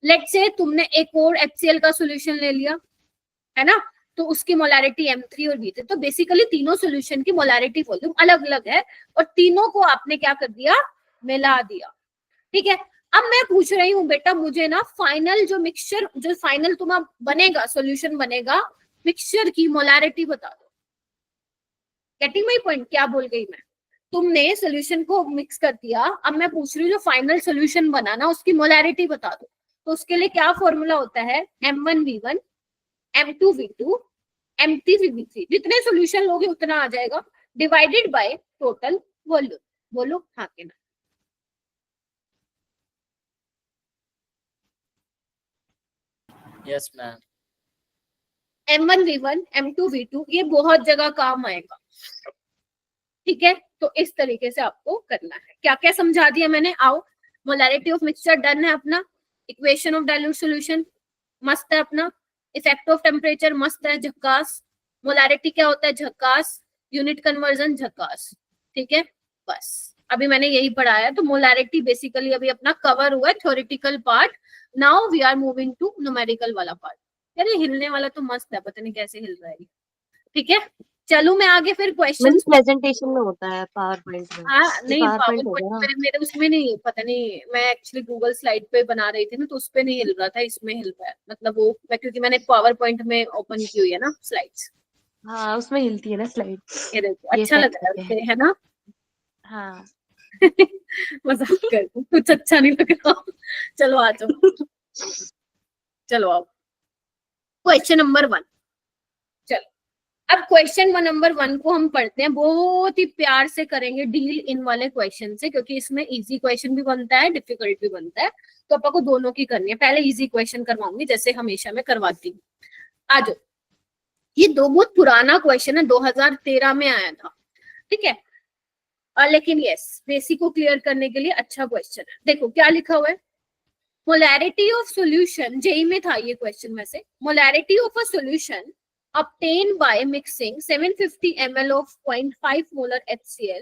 लेट से तुमने एक और HCl का सॉल्यूशन ले लिया, है ना, तो उसकी मोलैरिटी m3 और v3। तो बेसिकली तीनों सॉल्यूशन की मोलैरिटी वॉल्यूम अलग अलग है, और तीनों को आपने क्या कर दिया? मिला दिया, ठीक है। अब मैं पूछ रही हूँ बेटा, मुझे ना फाइनल जो मिक्सचर, जो फाइनल तुम्हारा बनेगा, सॉल्यूशन बनेगा, मिक्सचर की मोलैरिटी बता दो। Getting my point? क्या बोल गई मैं? तुमने सॉल्यूशन को मिक्स कर दिया, अब मैं पूछ रही हूँ जो फाइनल सॉल्यूशन बना ना, उसकी मोलैरिटी बता दो। तो उसके लिए क्या फॉर्मूला होता है? m1v1 m2v2 m3v3, जितने सॉल्यूशन लोगे उतना आ जाएगा, डिवाइडेड बाय टोटल वॉल्यूम। बोलो हाँ के ना। Yes ma'am. m1v1 m2v2 ये बहुत जगह काम आएगा, ठीक है। तो इस तरीके से आपको करना है। क्या क्या समझा दिया मैंने? आओ, मोलैरिटी ऑफ मिक्सचर डन है अपना, इक्वेशन ऑफ डाइल्यूट सॉल्यूशन मस्त है अपना, इफेक्ट ऑफ टेम्परेचर मस्त है, झक्कास। मोलैरिटी क्या होता है? झक्कास। यूनिट कन्वर्जन झक्कास, ठीक है। बस अभी मैंने यही पढ़ाया। तो मोलैरिटी बेसिकली अभी अपना कवर हुआ है, theoretical part. Now we are moving to numerical वाला पार्ट। यार ये हिलने वाला तो मस्त है, पता नहीं कैसे हिल रहा है, ठीक है। चलो मैं आगे फिर क्वेश्चन, प्रेजेंटेशन में होता है, पावर पॉइंट में। हाँ नहीं, पावर पावर पॉइंट होगा ना? पॉइंट मेरे उसमें नहीं, पता नहीं, मैं एक्चुअली गूगल स्लाइड पे बना रही थी ना, तो उस पे नहीं हिल रहा था, इसमें हिल रहा है। मतलब वो मैं, क्योंकि मैंने पावर पॉइंट में ओपन की हुई है ना स्लाइड्स। हाँ, उसमें हिलती है ना स्लाइड। ये देखो, ये अच्छा लग fact रहा है है। उससे, है ना। हाँ। मजाक कर रही हूँ, कुछ अच्छा नहीं लग रहा। चलो आ जाओ, चलो आओ क्वेश्चन नंबर 1। चलो अब क्वेश्चन नंबर 1 को हम पढ़ते हैं। बहुत ही प्यार से करेंगे डील इन वाले क्वेश्चन से, क्योंकि इसमें इजी क्वेश्चन भी बनता है, डिफिकल्ट भी बनता है, तो आपको दोनों की करनी है। पहले इजी क्वेश्चन करवाऊंगी जैसे हमेशा मैं करवाती हूँ। आ जाओ, ये दो बहुत पुराना क्वेश्चन है, 2013 में आया था, ठीक है। लेकिन यस, बेसिक को क्लियर करने के लिए अच्छा क्वेश्चन है। देखो क्या लिखा हुआ है, मोलैरिटी ऑफ सॉल्यूशन, जेई में था ये क्वेश्चन में से। Molarity of a solution obtained by mixing 750 ml of 0.5 molar HCl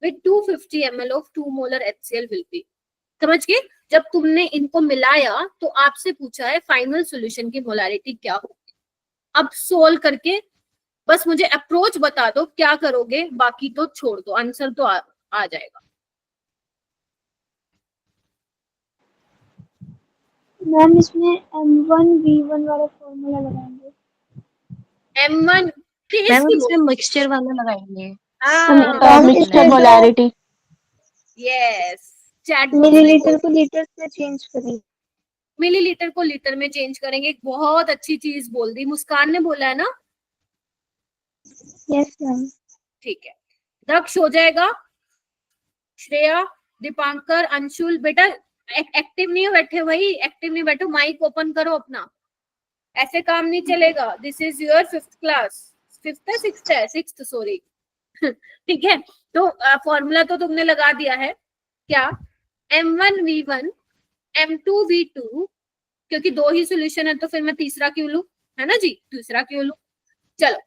with 250 ml of 2 molar HCl will be। समझ गए? जब तुमने इनको मिलाया तो आपसे पूछा है फाइनल सॉल्यूशन की मोलारिटी क्या होगी। अब सोल्व करके बस मुझे अप्रोच बता दो क्या करोगे, बाकी तो छोड़ दो, आंसर तो आ जाएगा। मैम इसमें M1V1 वाला फॉर्मूला लगाएंगे। M1 मैम इसमें मिक्सचर वाला लगाएंगे। Mixture molarity. Yes, chat millilitre को लीटर से चेंज करेंगे। मिलीलीटर को लीटर में चेंज करेंगे। बहुत अच्छी चीज बोल दी, मुस्कान ने बोला है ना? Yes ma'am. ठीक है, दक्ष हो जाएगा, श्रेया, दीपांकर, अंशुल। बेटा एक्टिव नहीं हो बैठे, वही एक्टिव नहीं बैठो, माइक ओपन करो अपना, ऐसे काम नहीं चलेगा। This is your 5th class, 5th है 6th है 6th सॉरी। ठीक है, तो फॉर्मूला तो तुमने लगा दिया है क्या? M1V1 M2V2, क्योंकि 2 ही सॉल्यूशन है तो फिर मैं तीसरा क्यों लूं, है ना जी, दूसरा क्यों लूं। चलो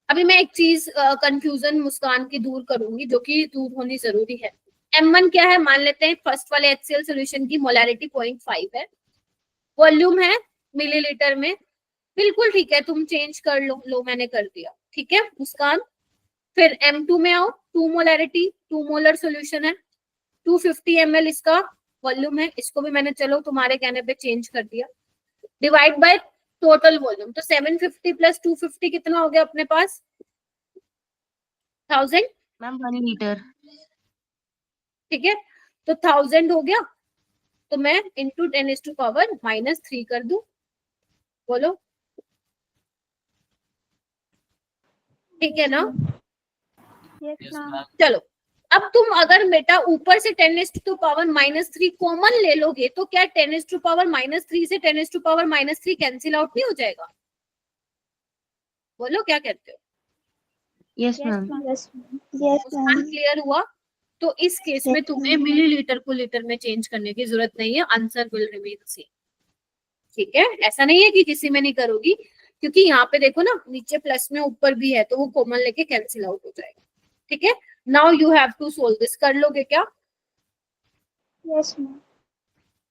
अभी मैं एक चीज कंफ्यूजन मुस्कान की दूर करूंगी, जो कि दूर होनी जरूरी है। M1 क्या है मान लेते हैं, फर्स्ट वाले HCl सॉल्यूशन की मोलैरिटी 0.5 है, वॉल्यूम है मिलीलीटर में, बिल्कुल ठीक है, तुम चेंज कर लो मैंने कर दिया, ठीक है मुस्कान। फिर M2 में आओ, 2 मोलैरिटी, 2 मोलर सॉल्यूशन है, 250 ml इसका वॉल्यूम है, इसको भी मैंने चलो तुम्हारे कहने पे चेंज कर दिया, डिवाइड बाय टोटल वॉल्यूम, तो 750 प्लस 250 कितना हो गया अपने पास? 1000। Ma'am 1 litre. ठीक है, तो 1000 हो गया, तो मैं इंटू 10⁻³ कर दूं, बोलो ठीक है ना? Yes ma'am. चलो अब तुम अगर बेटा ऊपर से 10⁻³ कॉमन ले लोगे तो क्या 10⁻³ से 10⁻³ कैंसिल आउट नहीं हो जाएगा? बोलो क्या कहते हो? Yes ma'am. Yes ma'am. Clear हुआ? तो इस केस में तुम्हें मिलीलीटर को लीटर में चेंज करने की जरूरत नहीं है, आंसर विल रिमेन सेम। ठीक है, ऐसा नहीं है कि किसी में नहीं करोगी, क्योंकि यहाँ पे देखो ना नीचे प्लस में ऊपर भी है, तो वो कॉमन लेके कैंसिल आउट हो जाएगा। ठीक है, now you have to solve this. कर लोगे क्या? Yes ma'am.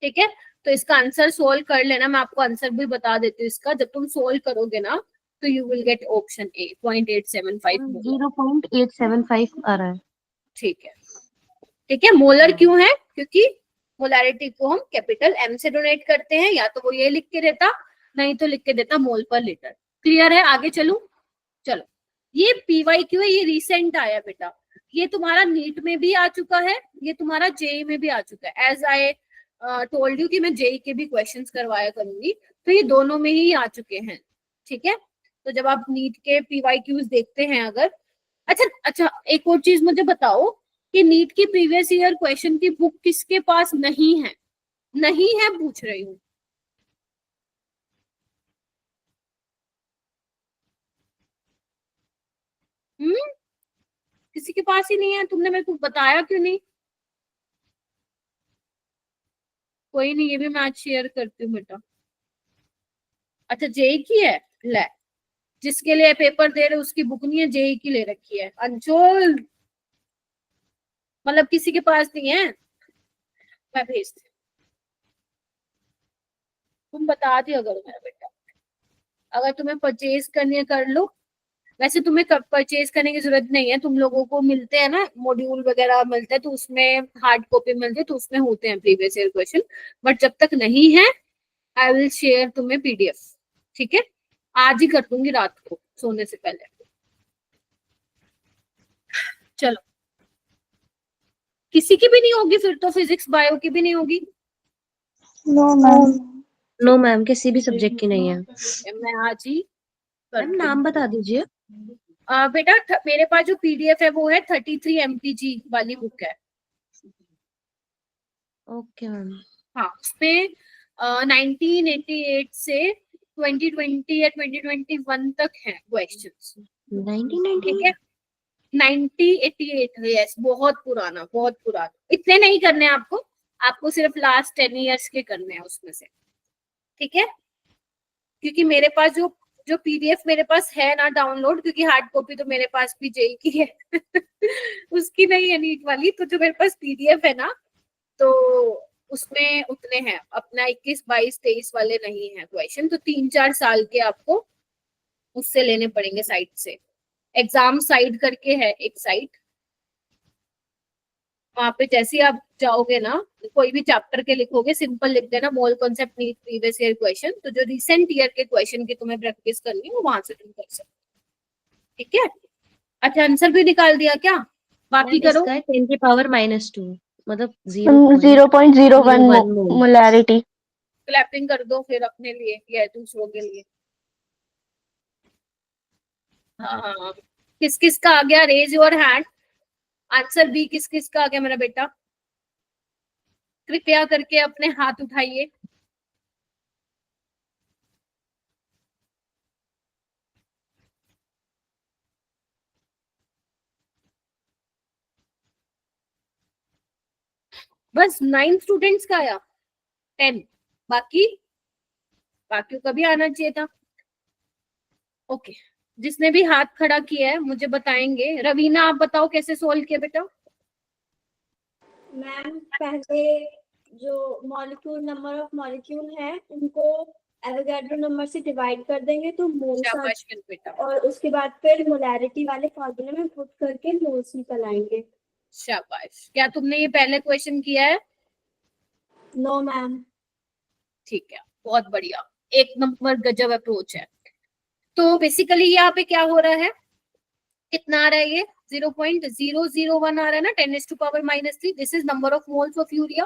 ठीक है, तो इसका आंसर सोल्व कर लेना, मैं आपको आंसर भी बता देती हूँ इसका। जब तुम सोल्व करोगे ना तो you will get option A 0.875 molar. 0.875 आ रहा है। ठीक है, ठीक है, मोलर क्यों है? क्योंकि मोलैरिटी को हम कैपिटल M से डोनेट करते हैं, या तो वो ये लिख के देता, नहीं तो लिख के देता मोल पर लीटर। क्लियर है? आगे चलूं? चलो, ये PYQ है, ये रिसेंट आया बेटा, ये तुम्हारा नीट में भी आ चुका है, ये तुम्हारा जेई में भी आ चुका है। एज आई टोल्ड यू कि मैं जेई के भी क्वेश्चंस करवाया करूंगी, तो ये दोनों में ही आ चुके हैं। ठीक है, तो जब आप नीट के PYQs देखते हैं अगर, अच्छा एक और चीज मुझे बताओ कि नीट की प्रीवियस ईयर क्वेश्चन की बुक किसके पास नहीं है? नहीं है पूछ रही हूँ। किसी के पास ही नहीं है? तुमने मेरे को बताया क्यों नहीं? कोई नहीं, ये भी मैं आज शेयर करती हूँ बेटा। अच्छा जेई की है, ले जिसके लिए पेपर दे रहे उसकी बुक नहीं है, जेई की ले रखी है। अंशुल मतलब किसी के पास नहीं है, मैं भेजती हूँ, तुम बता दिया करो मेरा बेटा। अगर तुम्हें परचेज करनी है कर लो, वैसे तुम्हें परचेज करने की जरूरत नहीं है, तुम लोगों को मिलते हैं ना मॉड्यूल वगैरह मिलते हैं, तो उसमें हार्ड कॉपी मिलती है, तो उसमें होते हैं प्रीवियस ईयर क्वेश्चन। बट जब तक नहीं है आई विल शेयर तुम्हें PDF। ठीक है, आज ही कर दूंगी रात को सोने से पहले। चलो, किसी की भी नहीं होगी फिर तो, फिजिक्स बायो की भी नहीं होगी? No ma'am. नो मैम, किसी भी सब्जेक्ट की नहीं है। मैं आज ही मैम नाम बता दीजिए। बेटा मेरे पास जो PDF है वो है 33 MPG वाली बुक है। Okay ma'am. हाँ, उसमें 1988 से 2020 या 2021 तक है क्वेश्चंस। 1998। 1988, यस, बहुत पुराना, बहुत पुराना। इतने नहीं करने आपको, आपको सिर्फ लास्ट 10 इयर्स के करने हैं उसमें से। ठीक है, क्योंकि मेरे पास जो जो पीडीएफ मेरे पास है ना डाउनलोड, क्योंकि हार्ड कॉपी तो मेरे पास भी जेई की है उसकी नहीं है नीट वाली, तो जो मेरे पास पीडीएफ है ना, तो उसमें उतने हैं, अपना 21, 22, 23 वाले नहीं है क्वेश्चन, तो 3-4 साल के आपको उससे लेने पड़ेंगे साइट से। एग्जाम साइट करके है एक साइट, वहां पे जैसे ही आप जाओगे ना, कोई भी चैप्टर के लिखोगे, सिंपल लिख देना mole concept NEET previous year question, तो जो रिसेंट ईयर के क्वेश्चन की तुम्हें प्रैक्टिस करनी है वो वहां से तुम कर सकते, ठीक है। अच्छा आंसर भी निकाल दिया क्या? बाकी मैम करो। इसका 10 की पावर -2 मतलब 0.01 मोल। मोलैरिटी। क्लैपिंग कर दो फिर अपने लिए या दूसरों के लिए। हाँ, किस किस का आ गया? Raise your hand. Answer B किस किस का आ गया मेरा बेटा? कृपया करके अपने हाथ उठाइए। बस 9 स्टूडेंट्स का आया, 10 बाकी, बाकियों का भी आना चाहिए था। ओके, जिसने भी हाथ खड़ा किया है मुझे बताएंगे। रवीना आप बताओ कैसे सोल्व किया बेटा? मैम पहले जो मॉलिक्यूल नंबर ऑफ मॉलिक्यूल है उनको एवोगाड्रो नंबर से डिवाइड कर देंगे तो मोल्स आ, शाबाश मेरे बेटा, और उसके बाद फिर मोलैरिटी वाले फॉर्मूले में पुट करके मोल्स निकल आएंगे। शाबाश। क्या तुमने ये पहले क्वेश्चन किया है? No ma'am. ठीक है, बहुत बढ़िया, एक नंबर गजब अप्रोच है। तो बेसिकली यहाँ पे क्या हो रहा है, कितना आ रहा है ये? 0.001 आ रहा है ना, 10⁻⁻3। This is number of moles of urea.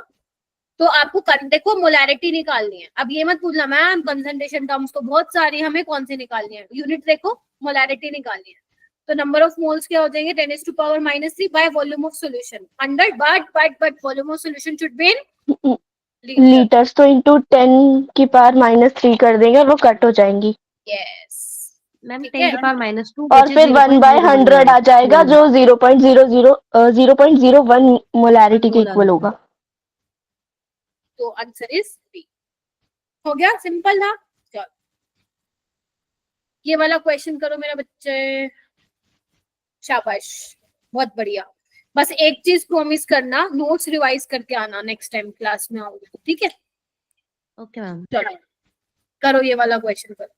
तो आपको देखो मोलैरिटी निकालनी है। अब ये मत पूछना मैम कंसंट्रेशन टर्म्स तो बहुत सारी, हमें कौन सी निकालनी है? यूनिट देखो, मोलैरिटी निकालनी है। तो नंबर ऑफ मोल्स क्या हो जाएंगे? 10⁻³ by volume of solution 100, but volume of solution should be in litre. Litres तो इंटू 10⁻³ कर देंगे और वो कट हो जाएंगी। यस, मैम ठीक 10 है। की पावर -2 और फिर 1/100 आ जाएगा जो 0.01 मोलैरिटी के इक्वल होगा। तो आंसर इज बी। हो गया, सिंपल था। चलो ये वाला क्वेश्चन करो मेरा बच्चे। शाबाश, बहुत बढ़िया। बस एक चीज प्रॉमिस करना, नोट्स रिवाइज करके आना नेक्स्ट टाइम क्लास में आओगे तो, ठीक है। Okay ma'am. चलो करो ये वाला क्वेश्चन करो।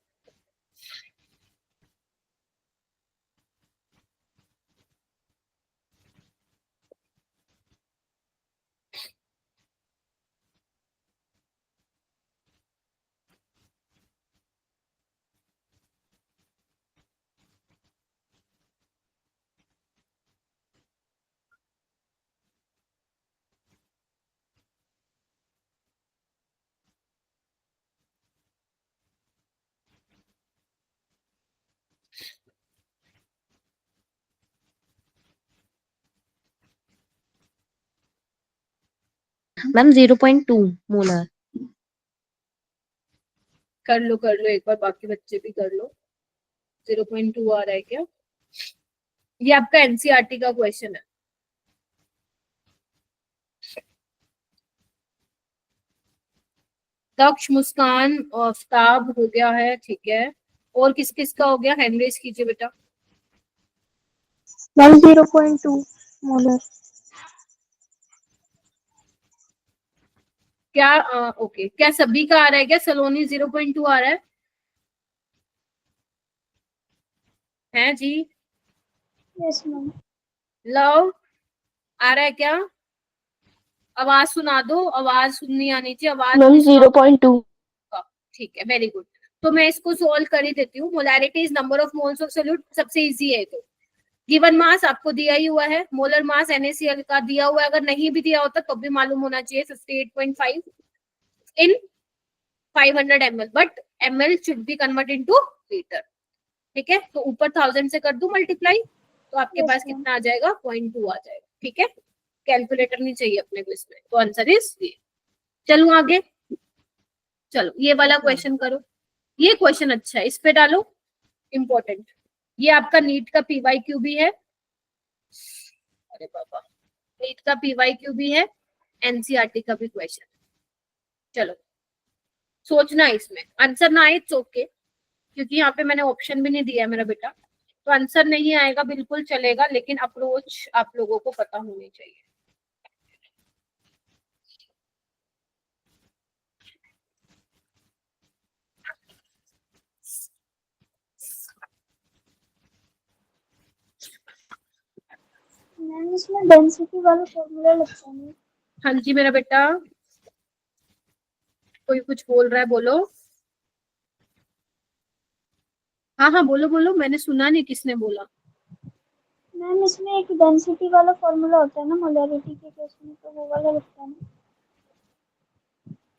Ma'am 0.2 molar. कर लो एक बार, बाकी बच्चे भी कर लो। 0.2 आ रहा है क्या? ये आपका एनसीईआरटी का क्वेश्चन है। दक्ष, मुस्कान, आफ्ताब हो गया है, ठीक है। और किस किस का हो गया? हैंड रेज कीजिए बेटा। Ma'am 0.2 molar. क्या ओके, क्या सभी का आ रहा है क्या? सलोनी 0.2 आ रहा है जी? Yes ma'am. लव आ रहा है क्या? आवाज सुना दो, आवाज सुननी आनी चाहिए, आवाज मैम नहीं 0.2। ठीक है, वेरी गुड। तो मैं इसको सोल्व कर ही देती हूँ। Molarity is number of moles of solute, सबसे इजी है। तो गिवन मास आपको दिया ही हुआ है, मोलर मास NaCl का दिया हुआ है, अगर नहीं भी दिया होता तो भी मालूम होना चाहिए 58.5 इन 500 ml, but ml should be convert into litre, ठीक है। तो ऊपर 1000 से कर दूं मल्टीप्लाई, तो आपके Yes, पास ma'am. कितना आ जाएगा? 0.2 आ जाएगा, ठीक है। कैलकुलेटर नहीं चाहिए अपने को इसमें, तो आंसर इज ये। चलूं आगे? चलो ये वाला क्वेश्चन करो। ये क्वेश्चन अच्छा है, इस पे डालो, इंपॉर्टेंट। ये आपका नीट का PYQ भी है, अरे बाबा, नीट का PYQ भी है, NCERT का भी क्वेश्चन। चलो सोचना, इसमें आंसर ना आए इट्स ओके, क्योंकि यहाँ पे मैंने ऑप्शन भी नहीं दिया है मेरा बेटा, तो आंसर नहीं आएगा बिल्कुल चलेगा, लेकिन अप्रोच आप लोगों को पता होनी चाहिए। मैम इसमें डेंसिटी वाला फॉर्मूला लगता है। हाँ जी मेरा बेटा, कोई कुछ बोल रहा है, बोलो। हाँ हाँ बोलो बोलो, मैंने सुना नहीं किसने बोला। मैम इसमें एक डेंसिटी वाला फॉर्मूला होता है ना मोलैरिटी के केस में, तो वो वाला लगता है ना।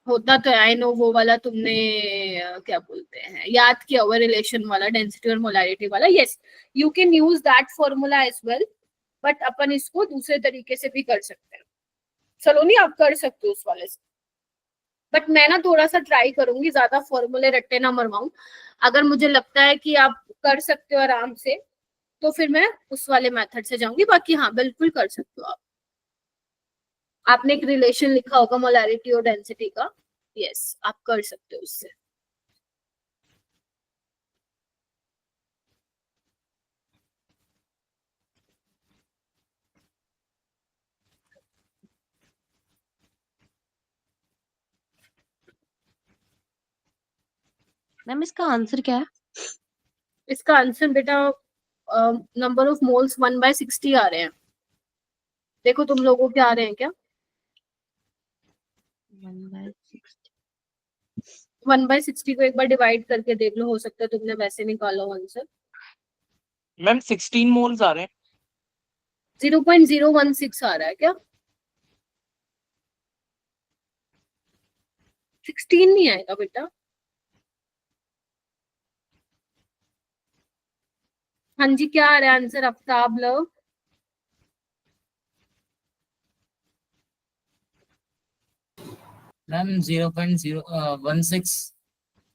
होता तो आई नो, वो वाला तुमने क्या बोलते हैं याद किया हुआ, रिलेशन वाला, डेंसिटी और मोलैरिटी वाला। Yes, you can use that formula as well, but अपन इसको दूसरे तरीके से भी कर सकते हैं। सलोनी आप कर सकते हो उस वाले से, बट मैं ना थोड़ा सा ट्राई करूंगी, ज्यादा फॉर्मूले रट्टे ना मरवाऊं। अगर मुझे लगता है कि आप कर सकते हो आराम से, तो फिर मैं उस वाले मेथड से जाऊंगी। बाकी हाँ बिल्कुल कर सकते हो आप। आपने एक रिलेशन लिखा होगा मोलैरिटी और डेंसिटी का, यस आप कर सकते हो उससे। मैम इसका आंसर क्या है? इसका आंसर बेटा नंबर ऑफ मोल्स 1/60 आ रहे हैं। देखो तुम लोगों के आ रहे हैं क्या? 1/60। 1/60 को एक बार डिवाइड करके देख लो, हो सकता है तुमने वैसे निकाला हो आंसर। मैम 16 मोल्स आ रहे हैं। 0.016 आ रहा है क्या? 16 नहीं आएगा बेटा। हाँ जी क्या आ रहा है आंसर आफ्ताब लव? मैम 0.016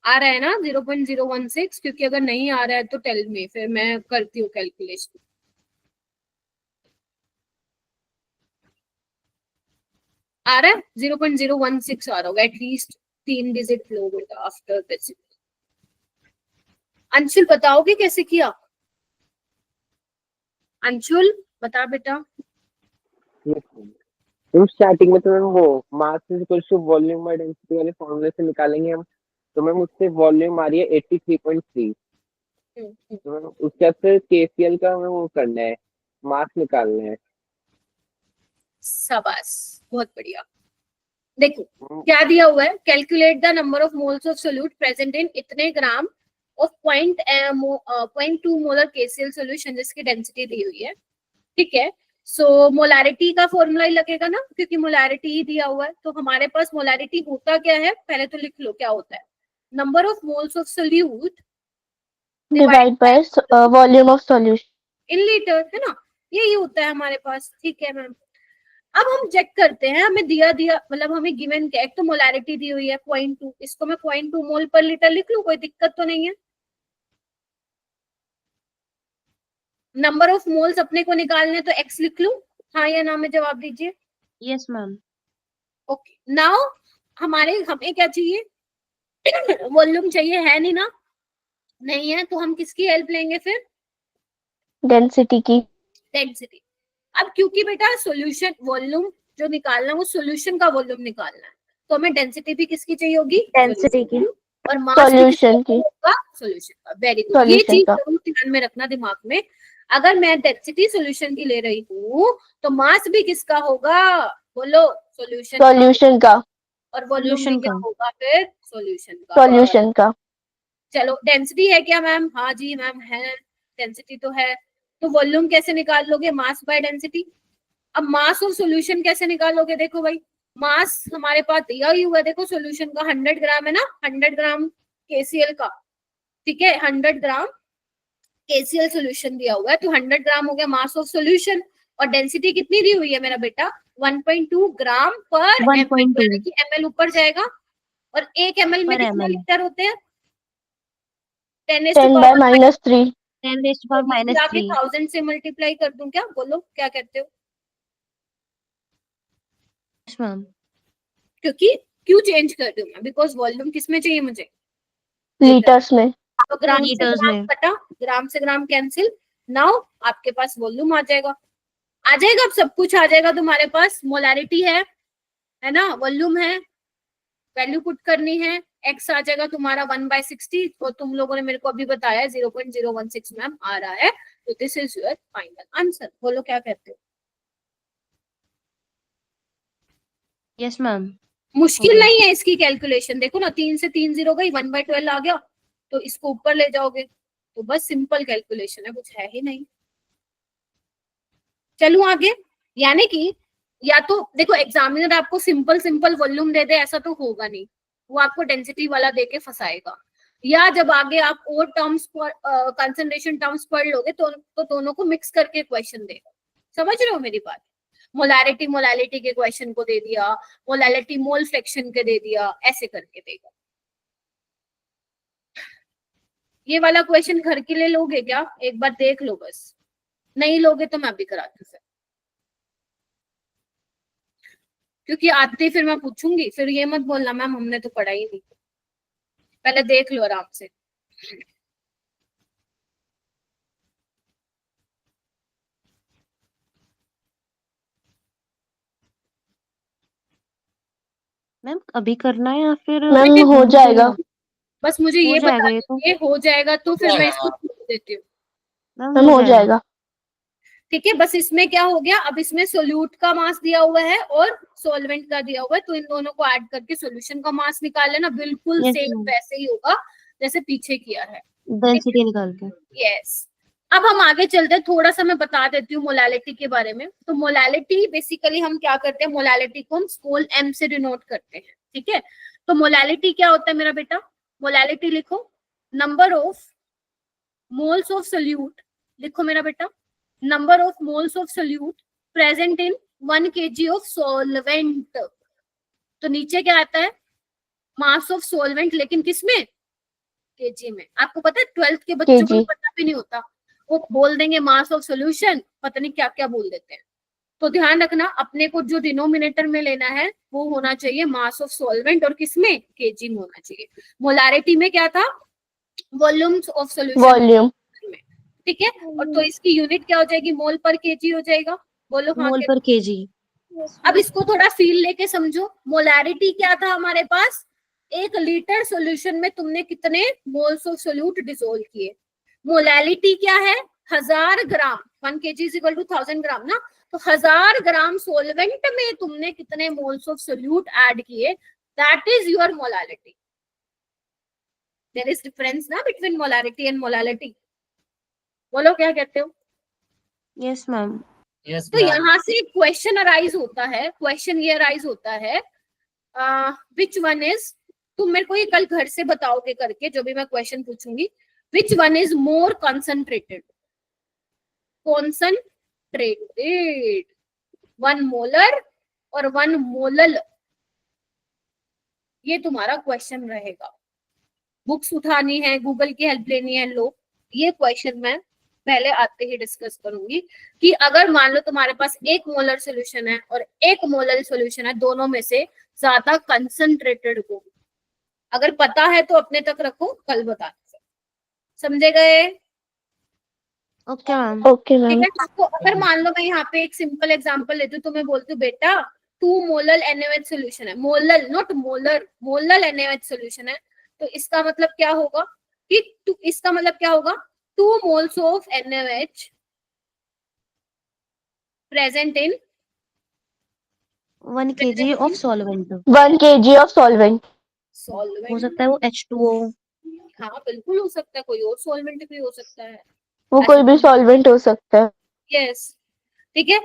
आ रहा है ना 0.016? क्योंकि अगर नहीं आ रहा है तो टेल मी, फिर मैं करती हूँ कैलकुलेशन। आ रहा है 0.016 आ रहा होगा एटलीस्ट, 3 डिजिट लो बेटा आफ्टर दिस। अंशुल बताओगे कैसे किया? अंशुल बता बेटा। तो स्टार्टिंग में तो मैम वो mass is equal to volume by density वाले फॉर्मूले से निकालेंगे हम। तो मैम उससे वॉल्यूम आ रही है 83.3। तो मैम उसके बाद फिर केसीएल का हमें वो करना है, मास निकालना है। शाबाश, बहुत बढ़िया। देखो क्या दिया हुआ है, calculate the number of moles of solute present in इतने gram of 0.2 molar KCl solution जिसकी डेंसिटी दी हुई है। ठीक है, सो मोलैरिटी का फॉर्मूला ही लगेगा ना, क्योंकि मोलैरिटी ही दिया हुआ है। तो हमारे पास मोलैरिटी होता क्या है, पहले तो लिख लो क्या होता है। Number of moles of solute divide by volume of solution in litre, है ना, यही होता है हमारे पास। ठीक है मैम, अब हम चेक करते हैं, हमें दिया मतलब हमें गिवन क्या, एक तो मोलैरिटी दी हुई है 0.2, इसको मैं 0.2 मोल पर लीटर लिख लूं, कोई दिक्कत तो नहीं है। नंबर ऑफ मोल्स अपने को निकालने तो x लिख लूं, हाँ या ना में जवाब दीजिए। Yes ma'am. ओके नाउ हमें क्या चाहिए वॉल्यूम चाहिए, है नहीं ना, नहीं है, तो हम किसकी हेल्प लेंगे फिर? डेंसिटी की। डेंसिटी। अब क्योंकि बेटा सॉल्यूशन वॉल्यूम जो निकालना है वो सॉल्यूशन का वॉल्यूम निकालना है, तो हमें डेंसिटी भी किसकी चाहिए होगी? डेंसिटी की। और मास भी सॉल्यूशन की। होगा? सॉल्यूशन का। वेरी गुड, ये सॉल्यूशन चीज का। जरूर ध्यान में रखना दिमाग में। अगर मैं डेंसिटी सॉल्यूशन की ले रही हूँ तो मास भी किसका होगा? बोलो, सॉल्यूशन का। सॉल्यूशन का। और वॉल्यूम भी सॉल्यूशन क्या का। होगा फिर? सॉल्यूशन का। सॉल्यूशन का। चलो डेंसिटी है क्या मैम? हाँ जी मैम है, डेंसिटी तो है। तो वॉल्यूम कैसे निकाल लोगे? Mass by density. अब मास और सॉल्यूशन कैसे निकालोगे? देखो भाई, मास हमारे पास दिया ही हुआ है, देखो सॉल्यूशन का 100 ग्राम है ना, 100 ग्राम केसीएल का। ठीक है, 100 ग्राम केसीएल सॉल्यूशन दिया हुआ है, तो 100 ग्राम हो गया मास ऑफ सॉल्यूशन। और डेंसिटी कितनी दी हुई है मेरा बेटा? 1.2 ग्राम पर एमएल, 1.2 यानी कि एमएल ऊपर जाएगा। और 1 एमएल में पर कितने ml। लीटर होते हैं? 10 10 बाय -3। 10⁻³ 1000 से मल्टीप्लाई कर दूं क्या? बोलो क्या कहते हो? Yes ma'am. क्योंकि क्यों चेंज कर दूं मैं? बिकॉज वॉल्यूम किस में चाहिए मुझे? लीटर्स में। तो ग्राम से लीटर्स ग्राम में। कटा, ग्राम से ग्राम कैंसिल, नाउ आपके पास वॉल्यूम आ जाएगा, अब सब कुछ आ जाएगा तुम्हारे पास। मोलैरिटी है ना, वॉल्यूम है, वैल्यू पुट करनी है, एक्स आ जाएगा तुम्हारा 1/60, तो तुम लोगों ने मेरे को अभी बताया 0.016 मैम आ रहा है, तो this is your final answer. बोलो क्या कहते हो? Yes ma'am. मुश्किल नहीं है इसकी कैलकुलेशन, देखो ना 3 से 3 0 गई, 1/12 आ गया, तो इसको ऊपर ले जाओगे, तो बस सिंपल कैलकुलेशन है, कुछ है ही नहीं। चलूं आगे, यानी कि या तो देखो एग्जामिनर आपको सिंपल सिंपल वॉल्यूम दे दे ऐसा तो होगा नहीं, वो आपको डेंसिटी वाला देके फंसाएगा, या जब आगे आप और टर्म्स कंसंट्रेशन टर्म्स पढ़ लोगे तो दोनों को मिक्स करके क्वेश्चन देगा। समझ रहे हो मेरी बात? मोलैरिटी मोलैलिटी के क्वेश्चन को दे दिया, मोलैलिटी मोल फ्रैक्शन के दे दिया, ऐसे करके देगा। ये वाला क्वेश्चन घर के लिए लोगे क्या? एक बार देख लो, बस नहीं लोगे तो मैं भी कराती हूँ, क्योंकि आते फिर मैं पूछूंगी, फिर ये मत बोलना मैम हमने तो पढ़ा ही नहीं। पहले देख लो आराम से। मैम अभी करना है या फिर मैम हो जाएगा। बस मुझे हो ये बता जाएगा ये तो। दीजिए, हो जाएगा तो फिर मैं जाएगा, इसको हाँ। छोड़ देती हूँ। मैम हो जाएगा। ठीक है, बस इसमें क्या हो गया, अब इसमें सोल्यूट का मास दिया हुआ है और सॉल्वेंट का दिया हुआ है, तो इन दोनों को ऐड करके सॉल्यूशन का मास निकाल लेना, बिल्कुल Yes, सेम ma'am. वैसे ही होगा जैसे पीछे किया है। डेंसिटी निकाल के। यस। अब हम आगे चलते हैं, थोड़ा सा मैं बता देती हूँ मोलैलिटी के बारे में। तो मोलैलिटी बेसिकली हम क्या करते हैं, मोलैलिटी को हम स्मॉल m से डिनोट करते हैं, ठीक है। तो मोलैलिटी क्या होता है मेरा बेटा? मोलैलिटी लिखो, number of moles of solute, लिखो मेरा बेटा, number of moles of solute present in 1 kg of solvent. तो नीचे क्या आता है, मास ऑफ सॉल्वेंट, लेकिन किसमें? केजी में। आपको पता है 12th के बच्चों को पता भी नहीं होता, वो बोल देंगे मास ऑफ सॉल्यूशन, पता नहीं क्या क्या बोल देते हैं। तो ध्यान रखना, अपने को जो डिनोमिनेटर में लेना है वो होना चाहिए मास ऑफ सॉल्वेंट, और किसमें? केजी में होना चाहिए। मोलारिटी में क्या था? Volumes of solution volume. में, ठीक है। और तो इसकी यूनिट क्या हो जाएगी? मोल पर केजी हो जाएगा। बोलो हाँ। मोल पर केजी। अब इसको थोड़ा फील लेके समझो, मोलैरिटी क्या था हमारे पास? 1 लीटर सॉल्यूशन में तुमने कितने मोल्स ऑफ सोल्यूट डिसोल्व किए। मोलैलिटी क्या है? 1000 ग्राम, 1 kg is equal to 1000 gram ना, तो 1000 ग्राम सोलवेंट में तुमने कितने मोल्स ऑफ सोल्यूट ऐड किए, that is your molality. There is difference ना बिटवीन मोलैरिटी एंड मोलैलिटी। बोलो क्या कहते हो? Yes ma'am. यस तो यहाँ से क्वेश्चन अराइज होता है, क्वेश्चन ये अराइज होता है, विच वन इज, तुम मेरे को ये कल घर से बताओगे करके जो भी मैं क्वेश्चन पूछूंगी, which one is more concentrated? Concentrated, 1 molar और 1 मोलल, ये तुम्हारा क्वेश्चन रहेगा। बुक्स उठानी है, गूगल की हेल्प लेनी है, लो ये क्वेश्चन मैं पहले आते ही डिस्कस करूंगी कि अगर मान लो तुम्हारे पास 1 मोलर सोल्यूशन है और 1 मोलर सोल्यूशन है, दोनों में से ज्यादा कंसंट्रेटेड को अगर पता है तो अपने तक रखो, कल बता दो। समझे गए? Okay ma'am. ओके ठीक मैम। है। तो अगर मान लो मैं यहाँ पे एक सिंपल एग्जांपल लेती हूँ, तो मैं बोलती हूँ बेटा 2 मोलर NaOH सोल्यूशन है, molar not molar, molar NaOH solution है, तो इसका मतलब क्या होगा कि इसका मतलब क्या होगा, 2 moles of NaOH present in 1 kg of solvent. 1 kg of solvent. हो सॉल्वेंट। सकता है वो H2O। हाँ बिल्कुल हो सकता है, कोई और सॉल्वेंट भी हो सकता है, वो कोई भी सॉल्वेंट हो सकता है। यस, ठीक है।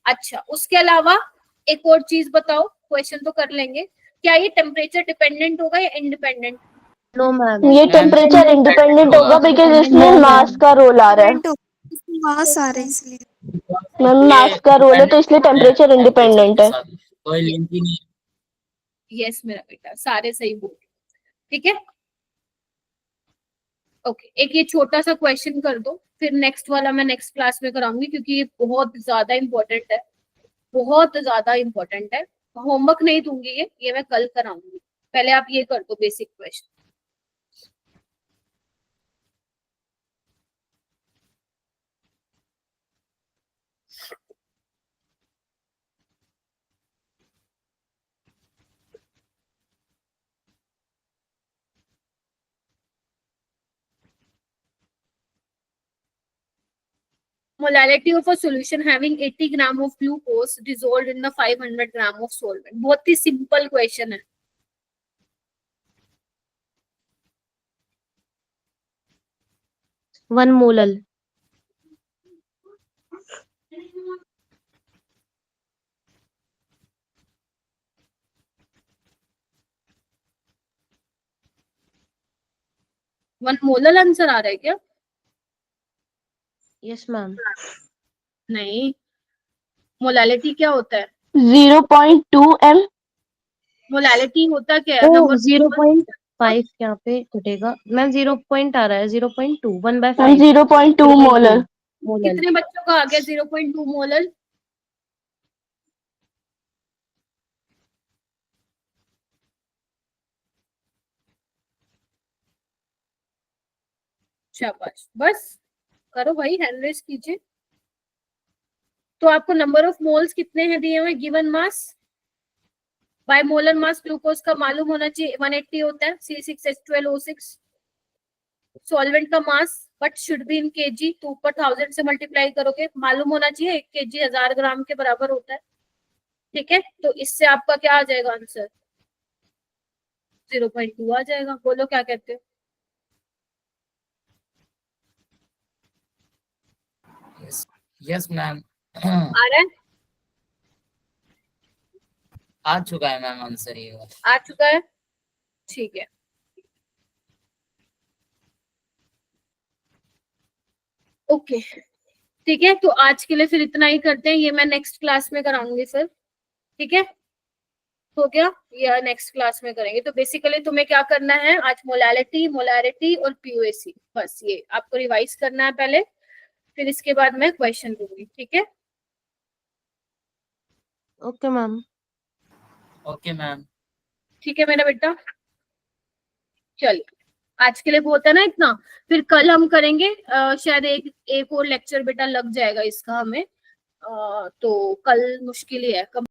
अच्छा, उसके अलावा एक और चीज बताओ, क्वेश्चन तो कर लेंगे, क्या ये टेम्परेचर डिपेंडेंट होगा या इंडिपेंडेंट? No ma'am. ये टेम्परेचर इंडिपेंडेंट होगा बिकॉज इसमें मास का रोल आ रहा है। मास आ रहा है इसलिए। मैम मास का रोल है तो इसलिए टेम्परेचर इंडिपेंडेंट है। कोई लिंक ही नहीं। यस मेरा बेटा, सारे सही बोल, ठीक है। ओके, एक ये छोटा सा क्वेश्चन कर दो, फिर नेक्स्ट वाला मैं नेक्स्ट क्लास में कराऊंगी, क्योंकि ये बहुत ज्यादा इंपॉर्टेंट है, बहुत ज्यादा इंपॉर्टेंट है। होमवर्क नहीं दूंगी, ये मैं कल कराऊंगी। पहले आप ये कर दो basic question. Molality of a solution having 80 gram of glucose dissolved in the 500 gram of solvent. बहुत ही सिंपल क्वेश्चन है। One molal. One molal answer आ रहा है क्या? Yes ma'am. नहीं, मोलैलिटी क्या होता है? 0.2 m। मोलैलिटी होता क्या है? ओ नंबर 0.5 यहाँ पे कटेगा मैम, 0 पॉइंट आ रहा है, 0.2 1/5 मैम 0.2 मोलर। मोलल। कितने बच्चों का आ गया 0.2 मोलल? शाबाश, बस करो भाई, हैंड रेस कीजिए। तो आपको नंबर ऑफ मोल्स कितने हैं दिए हुए? Given mass by molar mass glucose का मालूम होना चाहिए, 180 होता है C6H12O6। सॉल्वेंट का mass but should be in KG, तो ऊपर 1000 से मल्टीप्लाई करोगे, मालूम होना चाहिए 1 kg 1000 ग्राम के बराबर होता है। ठीक है, तो इससे आपका क्या आ जाएगा आंसर? 0.2 आ जाएगा। बोलो क्या कहते हो? Yes ma'am. आ रहा है? आ चुका है मैम आंसर ये वाला। आ चुका है, ठीक है। ओके, ठीक है, तो आज के लिए फिर इतना ही करते हैं। ये मैं नेक्स्ट क्लास में कराऊंगी सर। ठीक है, हो गया, या नेक्स्ट क्लास में करेंगे। तो बेसिकली तुम्हें क्या करना है आज? मोलैलिटी, मोलैरिटी और पीओएसी, बस ये आपको रिवाइज करना है पहले, फिर इसके बाद मैं क्वेश्चन दूंगी। ठीक है, ओके मैम। Okay ma'am. ठीक है मेरा बेटा, चलिए आज के लिए बहुत है ना इतना। फिर कल हम करेंगे शायद एक और लेक्चर बेटा लग जाएगा इसका हमें, तो कल मुश्किल ही है।